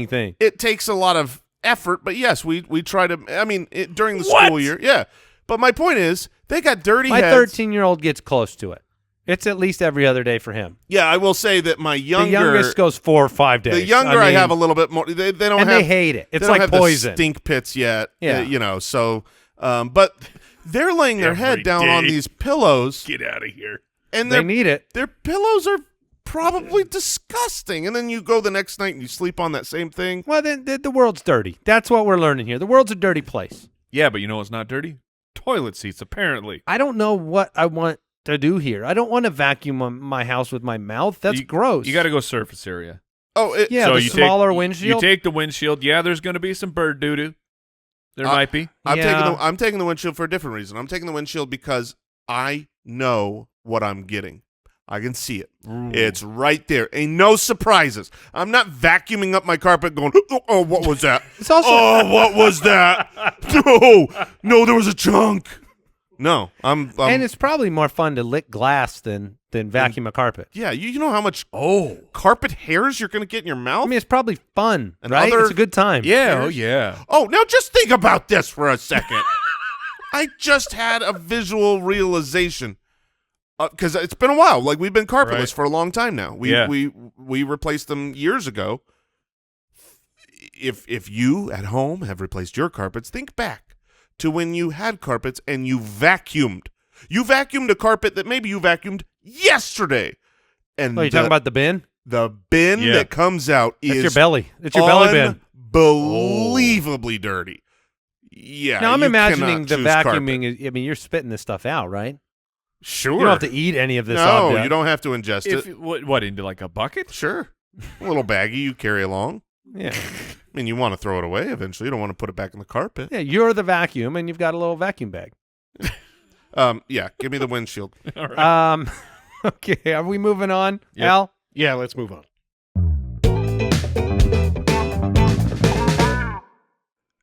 Speaker 2: thing.
Speaker 1: it takes a lot of effort, but yes, we try to. I mean, during the
Speaker 4: What?
Speaker 1: school year, yeah. But my point is, they got dirty
Speaker 2: My
Speaker 1: heads.
Speaker 2: 13-year-old gets close to it. It's at least every other day for him.
Speaker 1: Yeah, I will say that my
Speaker 2: The
Speaker 1: younger,
Speaker 2: youngest goes 4 or 5 days.
Speaker 1: the younger I
Speaker 2: mean,
Speaker 1: have a little bit more. They don't
Speaker 2: and
Speaker 1: have.
Speaker 2: they hate it.
Speaker 1: They
Speaker 2: It's
Speaker 1: don't
Speaker 2: like
Speaker 1: have
Speaker 2: poison.
Speaker 1: the stink pits yet.
Speaker 2: Yeah.
Speaker 1: you know. So, but they're laying their
Speaker 4: Every
Speaker 1: head down on
Speaker 4: day.
Speaker 1: these pillows,
Speaker 4: Get out of here.
Speaker 1: and
Speaker 2: They need it.
Speaker 1: their pillows are probably disgusting. And then you go the next night and you sleep on that same thing.
Speaker 2: Well, then the world's dirty. That's what we're learning here. The world's a dirty place.
Speaker 4: Yeah, but you know what's not dirty? Toilet seats, apparently.
Speaker 2: I don't know what I want to do here. I don't want to vacuum my house with my mouth. That's gross.
Speaker 4: You got to go surface area.
Speaker 1: Oh,
Speaker 2: Yeah,
Speaker 4: So
Speaker 2: the
Speaker 4: you
Speaker 2: smaller
Speaker 4: take,
Speaker 2: windshield.
Speaker 4: You take the windshield. Yeah, there's going to be some bird doo-doo. There might be.
Speaker 1: I'm taking the windshield for a different reason. I'm taking the windshield because I know what I'm getting. I can see it.
Speaker 4: Ooh.
Speaker 1: It's right there. Ain't no surprises. I'm not vacuuming up my carpet going, oh, what was that?
Speaker 2: It's also
Speaker 1: Oh, what was that? No, there was a chunk. No, I'm
Speaker 2: and it's probably more fun to lick glass than vacuum a carpet.
Speaker 1: yeah, you know how much carpet hairs you're going to get in your mouth?
Speaker 2: I mean, it's probably fun,
Speaker 1: And
Speaker 2: right?
Speaker 1: other-
Speaker 2: It's a good time.
Speaker 4: Yeah, oh yeah.
Speaker 1: Oh, now just think about this for a second. I just had a visual realization because it's been a while. Like we've been carpetless
Speaker 4: Right.
Speaker 1: for a long time now. We replaced them years ago. If you at home have replaced your carpets, think back to when you had carpets and you vacuumed. You vacuumed a carpet that maybe you vacuumed yesterday. And
Speaker 2: Oh, you talking about the bin?
Speaker 1: the bin
Speaker 4: Yeah.
Speaker 1: that comes out
Speaker 2: That's
Speaker 1: is
Speaker 2: your belly. It's your belly bin.
Speaker 1: unbelievably dirty. Yeah.
Speaker 2: Now I'm
Speaker 1: you
Speaker 2: imagining
Speaker 1: cannot
Speaker 2: the
Speaker 1: choose
Speaker 2: vacuuming.
Speaker 1: carpet.
Speaker 2: I mean, you're spitting this stuff out, right?
Speaker 1: Sure.
Speaker 2: You don't have to eat any of this.
Speaker 1: No,
Speaker 2: object.
Speaker 1: you don't have to ingest
Speaker 4: If
Speaker 1: it.
Speaker 4: what into like a bucket?
Speaker 1: Sure. A little baggie you carry along.
Speaker 2: Yeah,
Speaker 1: I mean, you want to throw it away eventually. You don't want to put it back in the carpet.
Speaker 2: yeah. You're the vacuum, and you've got a little vacuum bag.
Speaker 1: Yeah, give me the windshield.
Speaker 4: All right.
Speaker 2: Okay. Are we moving on,
Speaker 4: Yep.
Speaker 2: Al?
Speaker 5: Yeah, let's move on.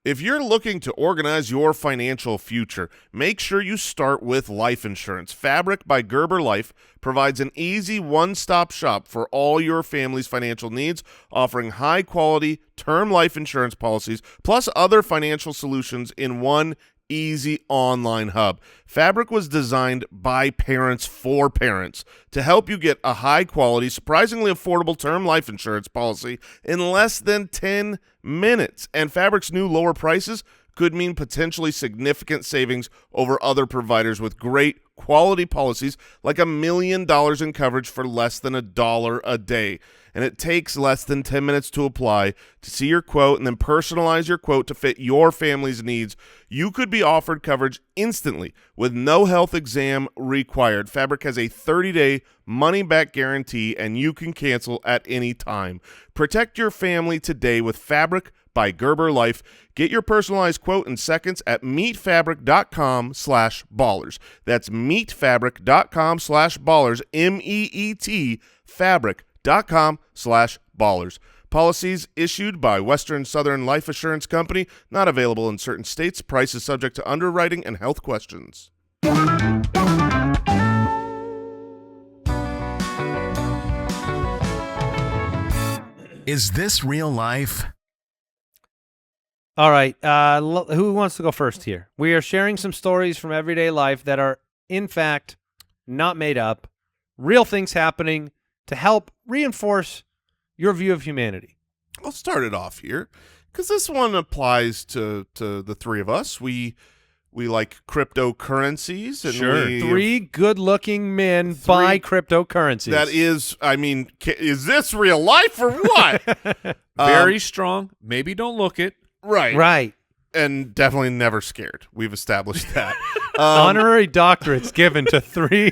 Speaker 1: If you're looking to organize your financial future, make sure you start with life insurance. Fabric by Gerber Life provides an easy one-stop shop for all your family's financial needs, offering high-quality term life insurance policies plus other financial solutions in one easy online hub. Fabric was designed by parents for parents to help you get a high-quality, surprisingly affordable term life insurance policy in less than 10 minutes. And Fabric's new lower prices could mean potentially significant savings over other providers with great quality policies like $1 million in coverage for less than $1 a day. And it takes less than 10 minutes to apply, to see your quote, and then personalize your quote to fit your family's needs. You could be offered coverage instantly with no health exam required. Fabric has a 30-day money-back guarantee, and you can cancel at any time. Protect your family today with Fabric by Gerber Life. Get your personalized quote in seconds at meetfabric.com/ballers. That's meetfabric.com/ballers, MEET, fabric.com/ballers. Policies issued by Western Southern Life Assurance Company, not available in certain states. Price is subject to underwriting and health questions.
Speaker 3: Is this real life?
Speaker 2: All right. Who wants to go first here? We are sharing some stories from everyday life that are, in fact, not made up, real things happening to help reinforce your view of humanity.
Speaker 1: I'll start it off here because this one applies to the three of us. We like cryptocurrencies. And
Speaker 4: Sure.
Speaker 2: Three good-looking men buy cryptocurrencies.
Speaker 1: That is, I mean, is this real life or what?
Speaker 4: Very strong. Maybe don't look it.
Speaker 1: Right.
Speaker 2: right.
Speaker 1: And definitely never scared. We've established that.
Speaker 2: Honorary doctorates given to three.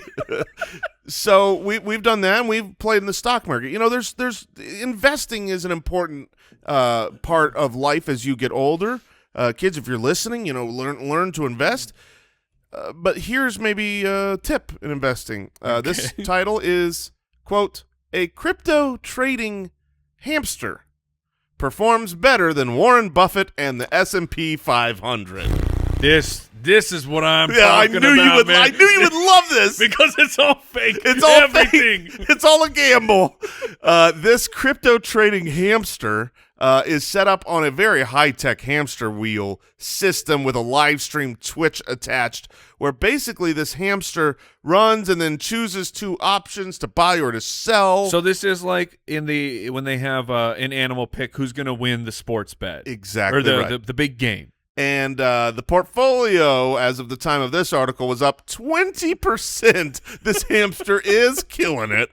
Speaker 1: So we've done that, and we've played in the stock market. You know, there's investing is an important part of life as you get older. Kids, if you're listening, you know, learn to invest. But here's maybe a tip in investing. This title is, quote, "A crypto trading hamster performs better than Warren Buffett and the S&P 500.
Speaker 4: This is what I'm
Speaker 1: Yeah, I
Speaker 4: talking
Speaker 1: knew
Speaker 4: about,
Speaker 1: you would.
Speaker 4: man.
Speaker 1: I knew you would love this.
Speaker 4: because it's all fake.
Speaker 1: It's all
Speaker 4: everything.
Speaker 1: fake. It's all a gamble. This crypto trading hamster is set up on a very high-tech hamster wheel system with a live stream Twitch attached, where basically this hamster runs and then chooses two options to buy or to sell.
Speaker 4: So this is like when they have an animal pick who's going to win the sports bet.
Speaker 1: Exactly
Speaker 4: Or
Speaker 1: right.
Speaker 4: the big game.
Speaker 1: And the portfolio, as of the time of this article, was up 20%. This hamster is killing it.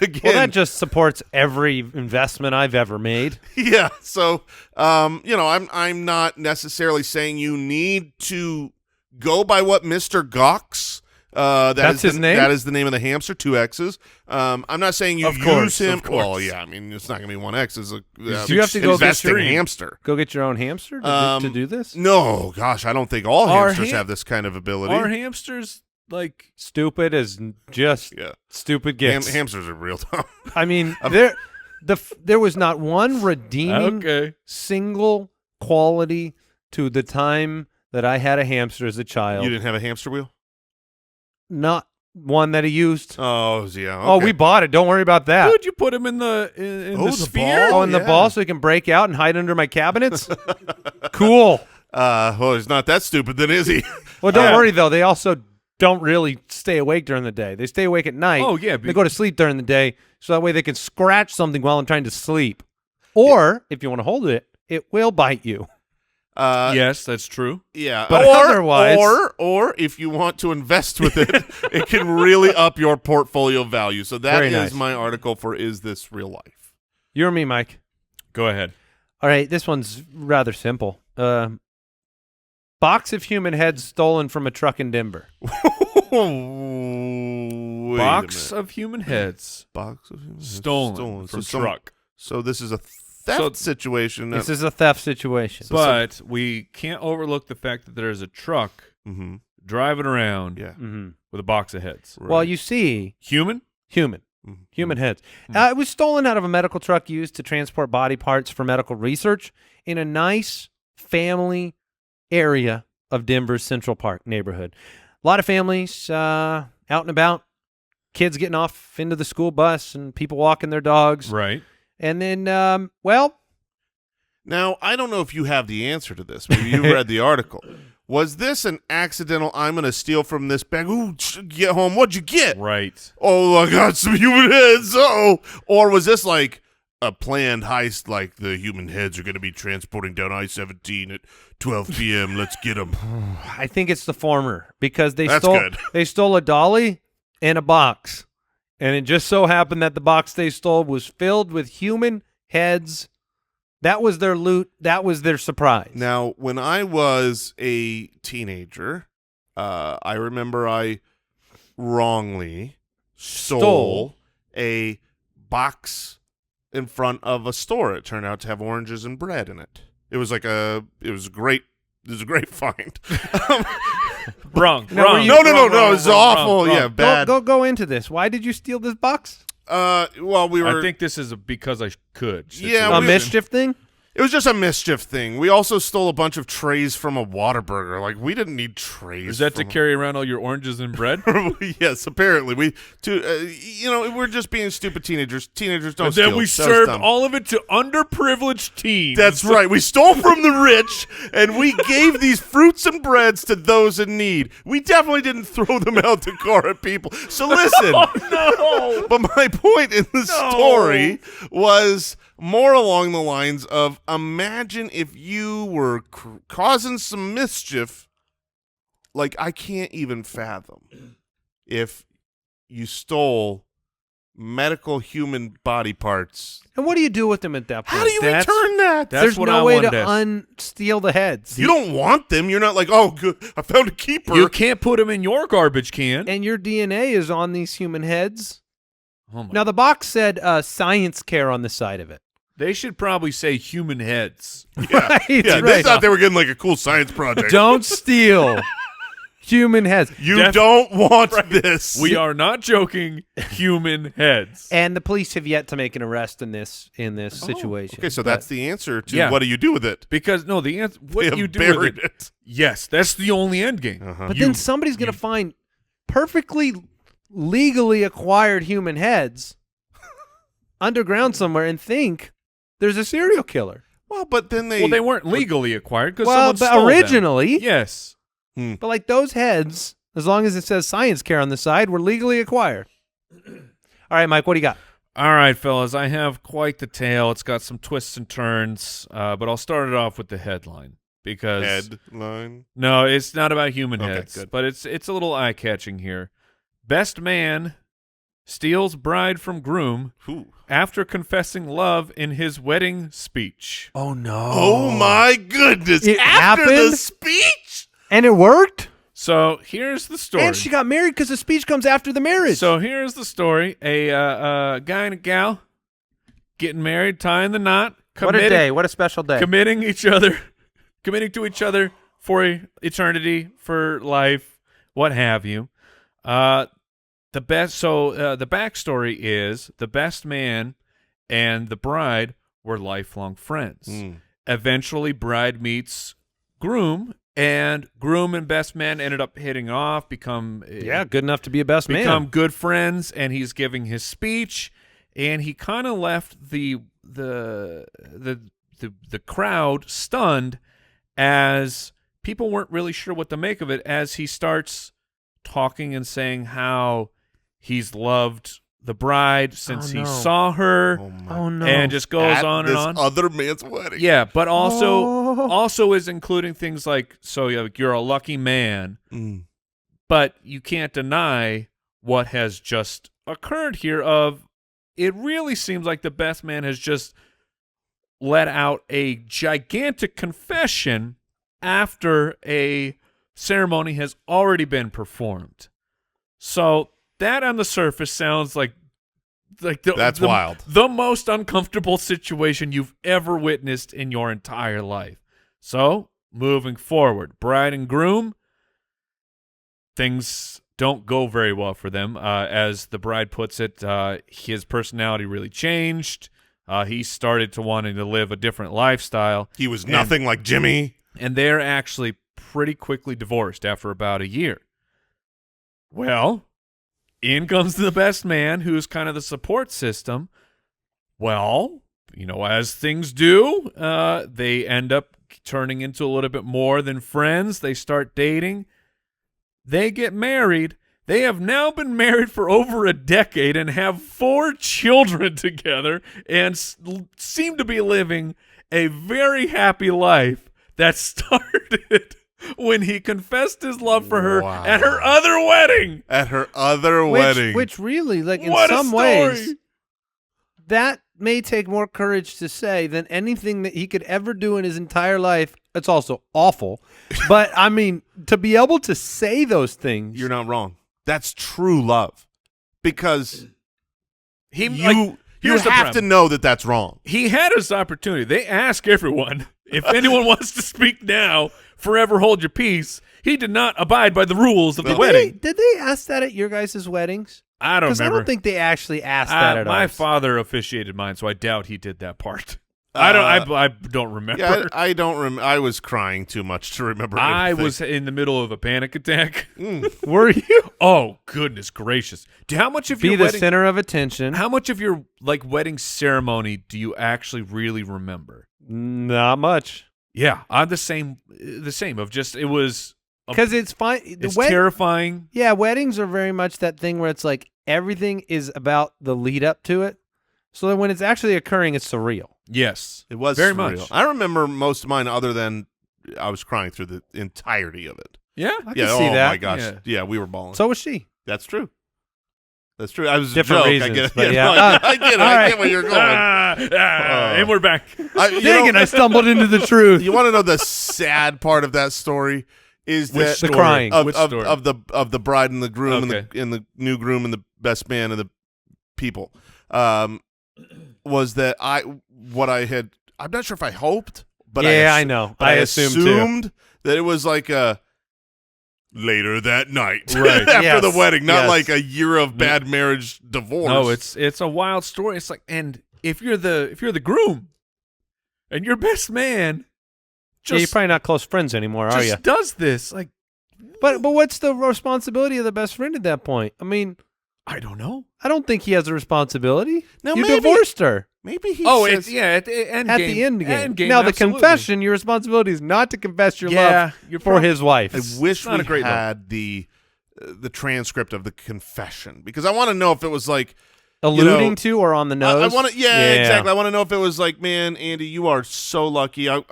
Speaker 1: Again,
Speaker 2: Well, that just supports every investment I've ever made.
Speaker 1: yeah. So, I'm not necessarily saying you need to go by what Mr. Gawks.
Speaker 2: That's his name?
Speaker 1: That is the name of the hamster. 2 X's. I'm not saying you
Speaker 4: Of course,
Speaker 1: use him.
Speaker 4: of course.
Speaker 1: Well, yeah. I mean, it's not going to be 1 X. It's a
Speaker 2: You have to go
Speaker 1: investing
Speaker 4: extreme.
Speaker 1: hamster.
Speaker 2: Go get your own hamster to do this?
Speaker 1: No, gosh, I don't think all
Speaker 4: Our
Speaker 1: hamsters
Speaker 4: ham-
Speaker 1: have this kind of ability.
Speaker 4: Are hamsters like
Speaker 2: Stupid as just
Speaker 1: yeah,
Speaker 2: stupid gets.
Speaker 1: hamsters are real dumb.
Speaker 2: I mean, there was not one redeeming
Speaker 4: okay?
Speaker 2: single quality to the time that I had a hamster as a child.
Speaker 1: You didn't have a hamster wheel?
Speaker 2: Not one that he used.
Speaker 1: Oh, yeah.
Speaker 2: Oh,
Speaker 1: okay.
Speaker 2: we bought it. Don't worry about that.
Speaker 4: Could you put him in the in
Speaker 1: Oh,
Speaker 4: the
Speaker 1: the
Speaker 4: sphere?
Speaker 1: ball?
Speaker 2: Oh, in the
Speaker 1: yeah.
Speaker 2: ball so he can break out and hide under my cabinets? Cool.
Speaker 1: Well, he's not that stupid, then, is he?
Speaker 2: Well, don't worry, though. They also don't really stay awake during the day. They stay awake at night.
Speaker 4: Oh, yeah,
Speaker 2: They go to sleep during the day, so that way they can scratch something while I'm trying to sleep. Or, if you want to hold it, it will bite you.
Speaker 4: Yes, that's true.
Speaker 1: Yeah,
Speaker 2: But otherwise-
Speaker 1: or if you want to invest with it, it can really up your portfolio value. So that
Speaker 2: Very
Speaker 1: is
Speaker 2: nice.
Speaker 1: my article for Is This Real Life?
Speaker 2: You or me, Mike?
Speaker 4: Go ahead.
Speaker 2: All right, this one's rather simple. Box of human heads stolen from a truck in Denver.
Speaker 1: Wait
Speaker 4: Box
Speaker 1: a minute.
Speaker 4: of human heads
Speaker 1: Box of human heads
Speaker 4: stolen from
Speaker 1: So
Speaker 4: truck.
Speaker 1: So this is a theft situation.
Speaker 2: This is a theft situation.
Speaker 4: But we can't overlook the fact that there's a truck
Speaker 1: Mhm.
Speaker 4: driving around
Speaker 1: Yeah.
Speaker 2: Mhm.
Speaker 4: with a box of heads.
Speaker 2: Well,
Speaker 1: Right.
Speaker 2: you see,
Speaker 4: Human?
Speaker 2: human heads. It was stolen out of a medical truck used to transport body parts for medical research in a nice family area of Denver's Central Park neighborhood. A lot of families out and about, kids getting off into the school bus and people walking their dogs.
Speaker 4: Right.
Speaker 2: And then,
Speaker 1: Now, I don't know if you have the answer to this. Maybe you read the article. Was this an accidental, I'm going to steal from this bag? Ooh, get home. What'd you get?
Speaker 4: Right.
Speaker 1: Oh, I got some human heads. Oh. Or was this like a planned heist, like the human heads are going to be transporting down I-17 at 12 p.m. Let's get them.
Speaker 2: I think it's the former because
Speaker 1: That's
Speaker 2: stole
Speaker 1: good.
Speaker 2: they stole a dolly and a box. And it just so happened that the box they stole was filled with human heads. That was their loot. That was their surprise.
Speaker 1: Now, when I was a teenager, I remember I wrongly stole a box in front of a store. It turned out to have oranges and bread in it. It was a great find.
Speaker 4: Wrong.
Speaker 2: Now,
Speaker 4: wrong.
Speaker 2: were you-
Speaker 1: No,
Speaker 4: wrong,
Speaker 1: it's
Speaker 4: wrong,
Speaker 1: awful.
Speaker 4: wrong,
Speaker 1: Yeah,
Speaker 4: wrong.
Speaker 1: bad.
Speaker 2: Go into this. Why did you steal this box?
Speaker 1: Well, we were.
Speaker 4: I think this is a because I could.
Speaker 1: Yeah,
Speaker 2: A
Speaker 1: we-
Speaker 2: mischief thing?
Speaker 1: It was just a mischief thing. We also stole a bunch of trays from a Whataburger. Like, we didn't need trays.
Speaker 4: Is that to
Speaker 1: from
Speaker 4: carry around all your oranges and bread?
Speaker 1: Yes, apparently. We're just being stupid teenagers. Teenagers don't
Speaker 4: And
Speaker 1: steal.
Speaker 4: then we
Speaker 1: That was
Speaker 4: served
Speaker 1: dumb.
Speaker 4: all of it to underprivileged teens.
Speaker 1: That's right. We stole from the rich, and we gave these fruits and breads to those in need. We definitely didn't throw them out the car at people. So listen.
Speaker 4: Oh, no.
Speaker 1: But my point in the story was more along the lines of imagine if you were causing some mischief. Like, I can't even fathom if you stole medical human body parts.
Speaker 2: And what do you do with them at that point?
Speaker 1: How do you
Speaker 4: That's-
Speaker 1: return that?
Speaker 4: that's
Speaker 2: There's
Speaker 4: what
Speaker 2: no
Speaker 4: I
Speaker 2: way to
Speaker 4: wanted to ask.
Speaker 2: unsteal the heads.
Speaker 1: You don't want them. You're not like, oh, good, I found a keeper.
Speaker 4: You can't put them in your garbage can.
Speaker 2: And your DNA is on these human heads.
Speaker 4: Oh my-
Speaker 2: Now, the box said science care on the side of it.
Speaker 4: they should probably say human heads.
Speaker 1: Yeah,
Speaker 2: Right,
Speaker 1: yeah. They
Speaker 2: right.
Speaker 1: thought they were getting like a cool science project.
Speaker 2: Don't steal human heads.
Speaker 1: You don't want this.
Speaker 4: We are not joking. Human heads.
Speaker 2: And the police have yet to make an arrest in this situation.
Speaker 1: Okay, so
Speaker 2: But-
Speaker 1: that's the answer to
Speaker 4: Yeah.
Speaker 1: what do you do with it?
Speaker 4: Because no, the answer.
Speaker 1: They
Speaker 4: What
Speaker 1: have
Speaker 4: you do with
Speaker 1: buried
Speaker 4: it?
Speaker 1: it.
Speaker 4: Yes, that's the only end game.
Speaker 1: Uh-huh.
Speaker 2: But then somebody's going to find perfectly legally acquired human heads underground somewhere and think there's a serial killer.
Speaker 1: Well, but then they.
Speaker 4: Well, they weren't legally acquired because
Speaker 2: Well,
Speaker 4: someone
Speaker 2: but
Speaker 4: stole them.
Speaker 2: originally,
Speaker 4: Yes.
Speaker 2: but like those heads, as long as it says science care on the side, were legally acquired. All right, Mike, what do you got?
Speaker 4: All right, fellas, I have quite the tale. It's got some twists and turns, but I'll start it off with the headline. because
Speaker 1: Headline.
Speaker 4: no, it's not about human
Speaker 1: Okay,
Speaker 4: heads,
Speaker 1: good.
Speaker 4: but it's a little eye-catching here. Best man steals bride from groom
Speaker 1: Ooh.
Speaker 4: after confessing love in his wedding speech.
Speaker 2: Oh no!
Speaker 1: Oh my goodness!
Speaker 2: It
Speaker 1: After the
Speaker 2: happened?
Speaker 1: speech.
Speaker 2: And it worked.
Speaker 4: So here's the story.
Speaker 2: And she got married because the speech comes after the marriage.
Speaker 4: So here's the story: a guy and a gal getting married, tying the knot,
Speaker 2: what a day! What a special day!
Speaker 4: committing to each other for eternity, for life, what have you. The backstory is the best man and the bride were lifelong friends. Eventually, bride meets groom, and groom and best man ended up hitting off, become
Speaker 2: good enough to be a best man.
Speaker 4: good friends, and he's giving his speech, and he kind of left the crowd stunned, as people weren't really sure what to make of it, as he starts talking and saying how he's loved the bride since he saw her,
Speaker 1: Oh my!
Speaker 4: and just goes
Speaker 1: At
Speaker 4: on and
Speaker 1: this
Speaker 4: on.
Speaker 1: other man's wedding.
Speaker 4: Yeah, but also is including things like, so you're a lucky man, but you can't deny what has just occurred here. It really seems like the best man has just let out a gigantic confession after a ceremony has already been performed. So that on the surface sounds like
Speaker 1: That's wild.
Speaker 4: The most uncomfortable situation you've ever witnessed in your entire life. So, moving forward, bride and groom, things don't go very well for them. As the bride puts it, his personality really changed. He started to wanting to live a different lifestyle.
Speaker 1: He was nothing like Jimmy.
Speaker 4: And they're actually pretty quickly divorced after about a year. Well, in comes the best man, who's kind of the support system. Well, as things do, they end up turning into a little bit more than friends. They start dating. They get married. They have now been married for over a decade and have 4 children together and seem to be living a very happy life that started when he confessed his love for her at her other wedding.
Speaker 1: At her other wedding.
Speaker 2: Which really, like, in
Speaker 4: What a
Speaker 2: some
Speaker 4: story.
Speaker 2: ways, that may take more courage to say than anything that he could ever do in his entire life. It's also awful. But, I mean, to be able to say those things.
Speaker 1: You're not wrong. That's true love. Because you
Speaker 4: here's the
Speaker 1: have
Speaker 4: problem.
Speaker 1: to know that that's wrong.
Speaker 4: He had his opportunity. They ask everyone, if anyone wants to speak now, forever hold your peace. He did not abide by the rules of the wedding.
Speaker 2: Did they ask that at your guys' weddings?
Speaker 4: I don't
Speaker 2: Because
Speaker 4: remember.
Speaker 2: I don't think they actually asked that at
Speaker 4: my
Speaker 2: ours.
Speaker 4: father officiated mine, so I doubt he did that part. I don't remember.
Speaker 1: Yeah, I don't I was crying too much to remember
Speaker 4: I
Speaker 1: anything.
Speaker 4: was in the middle of a panic attack.
Speaker 2: Were you?
Speaker 4: Oh, goodness gracious. How much of
Speaker 2: Be
Speaker 4: your
Speaker 2: the
Speaker 4: wedding,
Speaker 2: center of attention.
Speaker 4: how much of your wedding ceremony do you actually really remember?
Speaker 2: Not much.
Speaker 4: Yeah, I'm the same of just it was
Speaker 2: Because it's fine.
Speaker 4: it's terrifying.
Speaker 2: Yeah, weddings are very much that thing where it's like everything is about the lead up to it. So that when it's actually occurring, it's surreal.
Speaker 4: Yes.
Speaker 1: It was
Speaker 4: very
Speaker 1: surreal.
Speaker 4: much.
Speaker 1: I remember most of mine other than I was crying through the entirety of it.
Speaker 4: Yeah.
Speaker 2: I
Speaker 1: Yeah,
Speaker 2: can see
Speaker 1: oh
Speaker 2: that.
Speaker 1: my gosh.
Speaker 4: Yeah.
Speaker 1: Yeah, we were balling.
Speaker 2: So was she.
Speaker 1: That's true. That's true. I was
Speaker 2: Different
Speaker 1: a joke.
Speaker 2: reasons,
Speaker 1: I get it.
Speaker 2: but
Speaker 1: Yeah,
Speaker 2: yeah.
Speaker 1: no, I get it.
Speaker 2: All
Speaker 1: I
Speaker 2: right.
Speaker 1: get where you're going.
Speaker 4: And we're back.
Speaker 2: Dang it, I stumbled into the truth.
Speaker 1: You want to know the sad part of that story is
Speaker 4: Which
Speaker 1: that
Speaker 4: story?
Speaker 2: The crying.
Speaker 1: of,
Speaker 4: Which
Speaker 1: of,
Speaker 4: story?
Speaker 1: of the bride and the groom
Speaker 4: Okay.
Speaker 1: and the new groom and the best man and the people was that I'm not sure if I hoped, but
Speaker 2: Yeah,
Speaker 1: I
Speaker 2: I know.
Speaker 1: but
Speaker 2: I
Speaker 1: I
Speaker 2: assumed too.
Speaker 1: that it was like a later that night,
Speaker 4: Right.
Speaker 1: after
Speaker 2: Yes,
Speaker 1: the wedding, not
Speaker 2: yes.
Speaker 1: like a year of bad marriage divorce.
Speaker 4: No, it's a wild story. It's like, and if you're the groom and your best man
Speaker 2: Yeah, you're
Speaker 4: just
Speaker 2: probably not close friends anymore, are you?
Speaker 4: does this, like,
Speaker 2: But what's the responsibility of the best friend at that point? I mean,
Speaker 4: I don't know.
Speaker 2: I don't think he has a responsibility.
Speaker 1: No,
Speaker 2: you
Speaker 1: maybe-
Speaker 2: divorced her
Speaker 1: maybe he
Speaker 4: Oh,
Speaker 1: says,
Speaker 4: at the end
Speaker 2: at
Speaker 4: game.
Speaker 2: the end game.
Speaker 4: End game,
Speaker 2: Now, the
Speaker 4: absolutely.
Speaker 2: confession, your responsibility is not to confess your
Speaker 4: Yeah,
Speaker 2: love
Speaker 4: you're
Speaker 2: for his wife.
Speaker 1: I wish
Speaker 4: not
Speaker 1: we
Speaker 4: a great look.
Speaker 1: had the transcript of the confession because I want to know if it was like
Speaker 2: alluding to or on the nose?
Speaker 1: I want to, yeah, exactly. I want to know if it was like, man, Andy, you are so lucky. I'll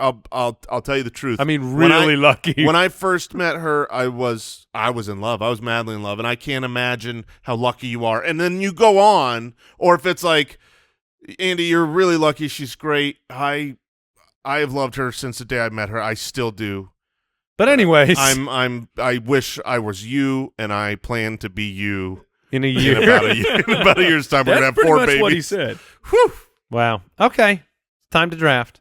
Speaker 1: tell you the truth.
Speaker 2: I mean, really lucky.
Speaker 1: When I first met her, I was in love. I was madly in love, and I can't imagine how lucky you are. And then you go on, or if it's like, Andy, you're really lucky. She's great. I have loved her since the day I met her. I still do.
Speaker 2: But anyways,
Speaker 1: I wish I was you, and I plan to be you.
Speaker 2: In a year.
Speaker 1: In about a year's time, we're going to have 4 babies.
Speaker 4: That's what he said.
Speaker 1: Whew.
Speaker 2: Wow. Okay. Time to draft.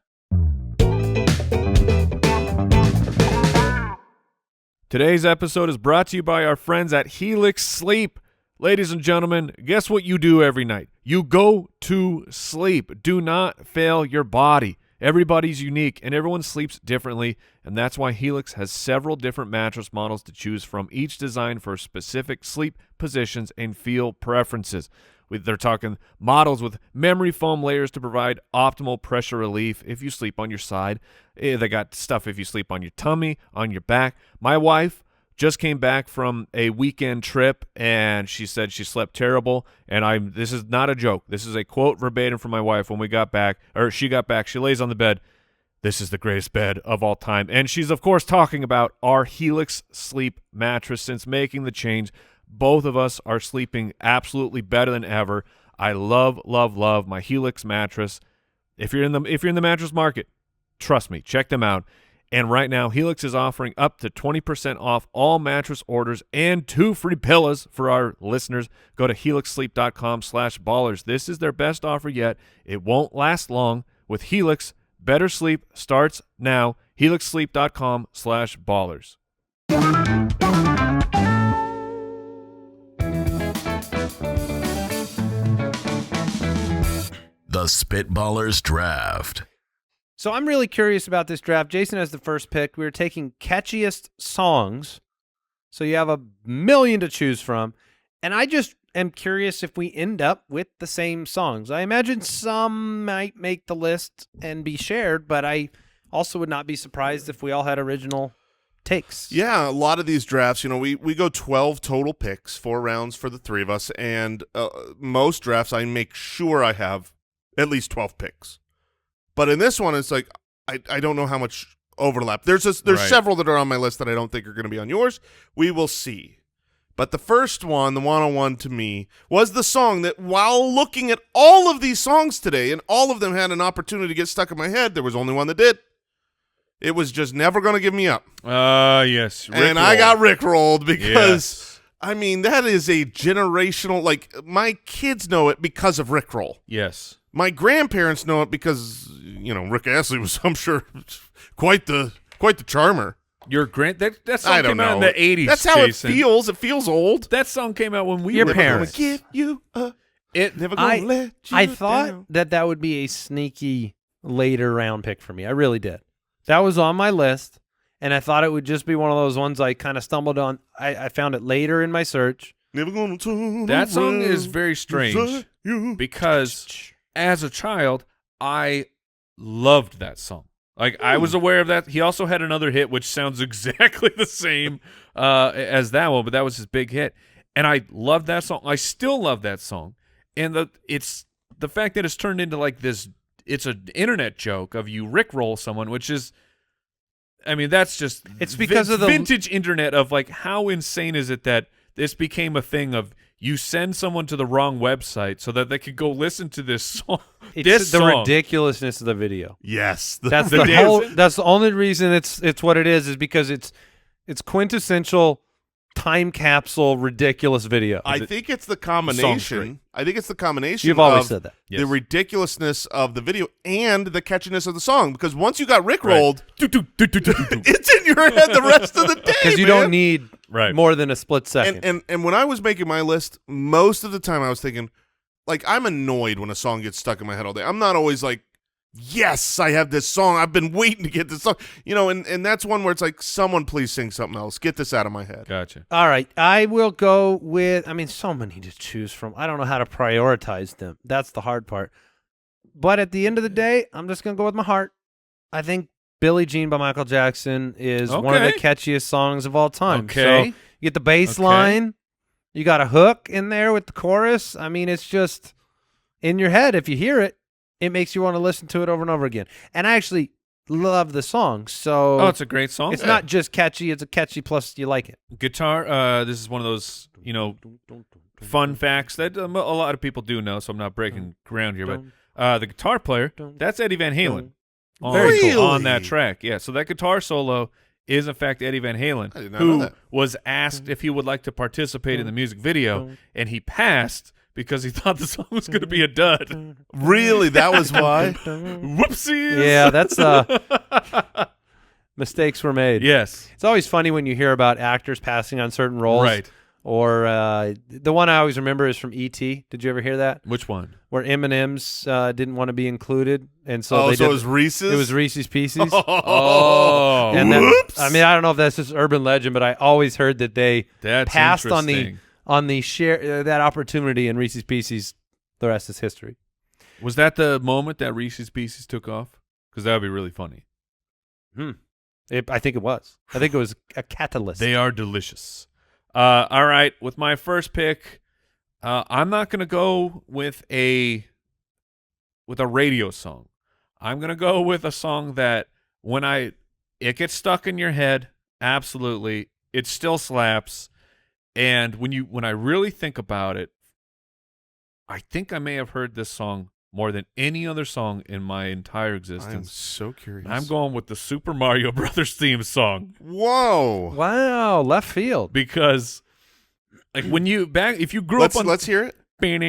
Speaker 4: Today's episode is brought to you by our friends at Helix Sleep. Ladies and gentlemen, guess what you do every night? You go to sleep. Do not fail your body. Everybody's unique, and everyone sleeps differently, and that's why Helix has several different mattress models to choose from, each designed for specific sleep positions and feel preferences. They're talking models with memory foam layers to provide optimal pressure relief if you sleep on your side. They got stuff if you sleep on your tummy, on your back. My wife just came back from a weekend trip, and she said she slept terrible, and this is not a joke. This is a quote verbatim from my wife when we got back, or she got back. She lays on the bed. This is the greatest bed of all time. And she's, of course, talking about our Helix Sleep mattress. Since making the change, both of us are sleeping absolutely better than ever. I love, love, love my Helix mattress. If you're in the mattress market, trust me, check them out. And right now, Helix is offering up to 20% off all mattress orders and 2 free pillows for our listeners. Go to helixsleep.com/ballers. This is their best offer yet. It won't last long. With Helix, better sleep starts now. helixsleep.com/ballers.
Speaker 3: The Spitballers Draft.
Speaker 2: So I'm really curious about this draft. Jason has the first pick. We're taking catchiest songs. So you have a million to choose from. And I just am curious if we end up with the same songs. I imagine some might make the list and be shared, but I also would not be surprised if we all had original takes.
Speaker 1: Yeah, a lot of these drafts, we go 12 total picks, 4 rounds for the 3 of us, and most drafts I make sure I have at least 12 picks. But in this one, it's like I don't know how much overlap. There's
Speaker 4: Right.
Speaker 1: several that are on my list that I don't think are going to be on yours. We will see. But the first one, the 101 to me, was the song that while looking at all of these songs today, and all of them had an opportunity to get stuck in my head, there was only one that did. It was just Never Gonna Give Me Up.
Speaker 4: Yes.
Speaker 1: And I got rickrolled because,
Speaker 4: Yes.
Speaker 1: I mean, that is a generational, like, my kids know it because of Rickroll.
Speaker 4: Yes.
Speaker 1: My grandparents know it because, Rick Astley was, I'm sure, quite the charmer.
Speaker 4: Your that
Speaker 1: I
Speaker 4: song
Speaker 1: don't
Speaker 4: came out in
Speaker 1: know.
Speaker 4: the 80s,
Speaker 1: That's how
Speaker 4: Jason.
Speaker 1: it feels. It feels old.
Speaker 4: That song came out when we
Speaker 2: Your
Speaker 4: were
Speaker 2: parents.
Speaker 1: Never gonna give you up.
Speaker 4: It
Speaker 1: Never gonna let you
Speaker 2: I thought
Speaker 1: down.
Speaker 2: that would be a sneaky later round pick for me. I really did. That was on my list, and I thought it would just be one of those ones I kind of stumbled on. I found it later in my search.
Speaker 1: Never gonna turn
Speaker 4: That song
Speaker 1: around
Speaker 4: is very strange
Speaker 1: beside you.
Speaker 4: because as a child, I loved that song. Like, I was aware of that. He also had another hit which sounds exactly the same as that one, but that was his big hit. And I loved that song. I still love that song. And it's the fact that it's turned into like this, it's an internet joke of you rickroll someone, which is, I mean, that's just
Speaker 2: It's because of the
Speaker 4: vintage internet of like, how insane is it that this became a thing of you send someone to the wrong website so that they could go listen to this song.
Speaker 2: It's the ridiculousness of the video.
Speaker 1: Yes.
Speaker 2: That's
Speaker 4: the
Speaker 2: the whole. That's the only reason it's what it is because it's quintessential time capsule ridiculous video.
Speaker 1: I think it's the
Speaker 4: Song's
Speaker 1: combination.
Speaker 4: great.
Speaker 1: I think it's the combination
Speaker 2: You've always
Speaker 1: of
Speaker 2: said that.
Speaker 4: Yes.
Speaker 1: the ridiculousness of the video and the catchiness of the song. Because once you got rickrolled, it's in your head the rest of the day.
Speaker 2: Because you
Speaker 1: man.
Speaker 2: don't need
Speaker 4: Right.
Speaker 2: more than a split second.
Speaker 1: And when I was making my list, most of the time I was thinking, like, I'm annoyed when a song gets stuck in my head all day. I'm not always like, yes, I have this song. I've been waiting to get this song. And that's one where it's like, someone please sing something else. Get this out of my head.
Speaker 4: Gotcha.
Speaker 2: All right, I will go with. I mean, so many to choose from. I don't know how to prioritize them. That's the hard part. But at the end of the day, I'm just gonna go with my heart. I think Billie Jean by Michael Jackson is one of the
Speaker 4: Okay.
Speaker 2: catchiest songs of all time.
Speaker 4: Okay.
Speaker 2: So you get the bass line, you got a hook in there with the chorus. I mean, it's just in your head, if you hear it, it makes you want to listen to it over and over again. And I actually love the song. So
Speaker 4: Oh, it's a great song.
Speaker 2: it's not just catchy, it's a catchy plus you like it.
Speaker 4: Guitar. This is one of those, fun facts that a lot of people do know, so I'm not breaking ground here. But the guitar player, that's Eddie Van Halen.
Speaker 2: Very cool.
Speaker 4: On that track. Yeah, so that guitar solo is, in fact, Eddie Van Halen,
Speaker 1: I did not know
Speaker 4: who
Speaker 1: that.
Speaker 4: was asked if he would like to participate in the music video, and he passed because he thought the song was going to be a dud.
Speaker 1: Really? That was why?
Speaker 4: Whoopsies!
Speaker 2: Yeah, that's mistakes were made.
Speaker 4: Yes.
Speaker 2: It's always funny when you hear about actors passing on certain roles.
Speaker 4: Right.
Speaker 2: Or the one I always remember is from E.T. Did you ever hear that?
Speaker 4: Which one?
Speaker 2: Where M&M's didn't want to be included, and so
Speaker 1: it was Reese's?
Speaker 2: It was Reese's Pieces.
Speaker 4: Oh.
Speaker 2: And
Speaker 1: whoops.
Speaker 2: I don't know if that's just urban legend, but I always heard that they
Speaker 4: That's
Speaker 2: passed on
Speaker 4: interesting.
Speaker 2: the share that opportunity in Reese's Pieces. The rest is history.
Speaker 4: Was that the moment that Reese's Pieces took off? Because that would be really funny.
Speaker 2: I think it was. I think it was a catalyst.
Speaker 4: They are delicious. All right, with my first pick, I'm not going to go with a radio song. I'm going to go with a song that it gets stuck in your head, absolutely. It still slaps. And when I really think about it, I think I may have heard this song more than any other song in my entire
Speaker 1: I am
Speaker 4: existence.
Speaker 1: so curious.
Speaker 4: I'm going with the Super Mario Brothers theme song.
Speaker 1: Whoa.
Speaker 2: Wow, left field.
Speaker 4: Because like if you grew up on
Speaker 1: Let's hear it.
Speaker 4: and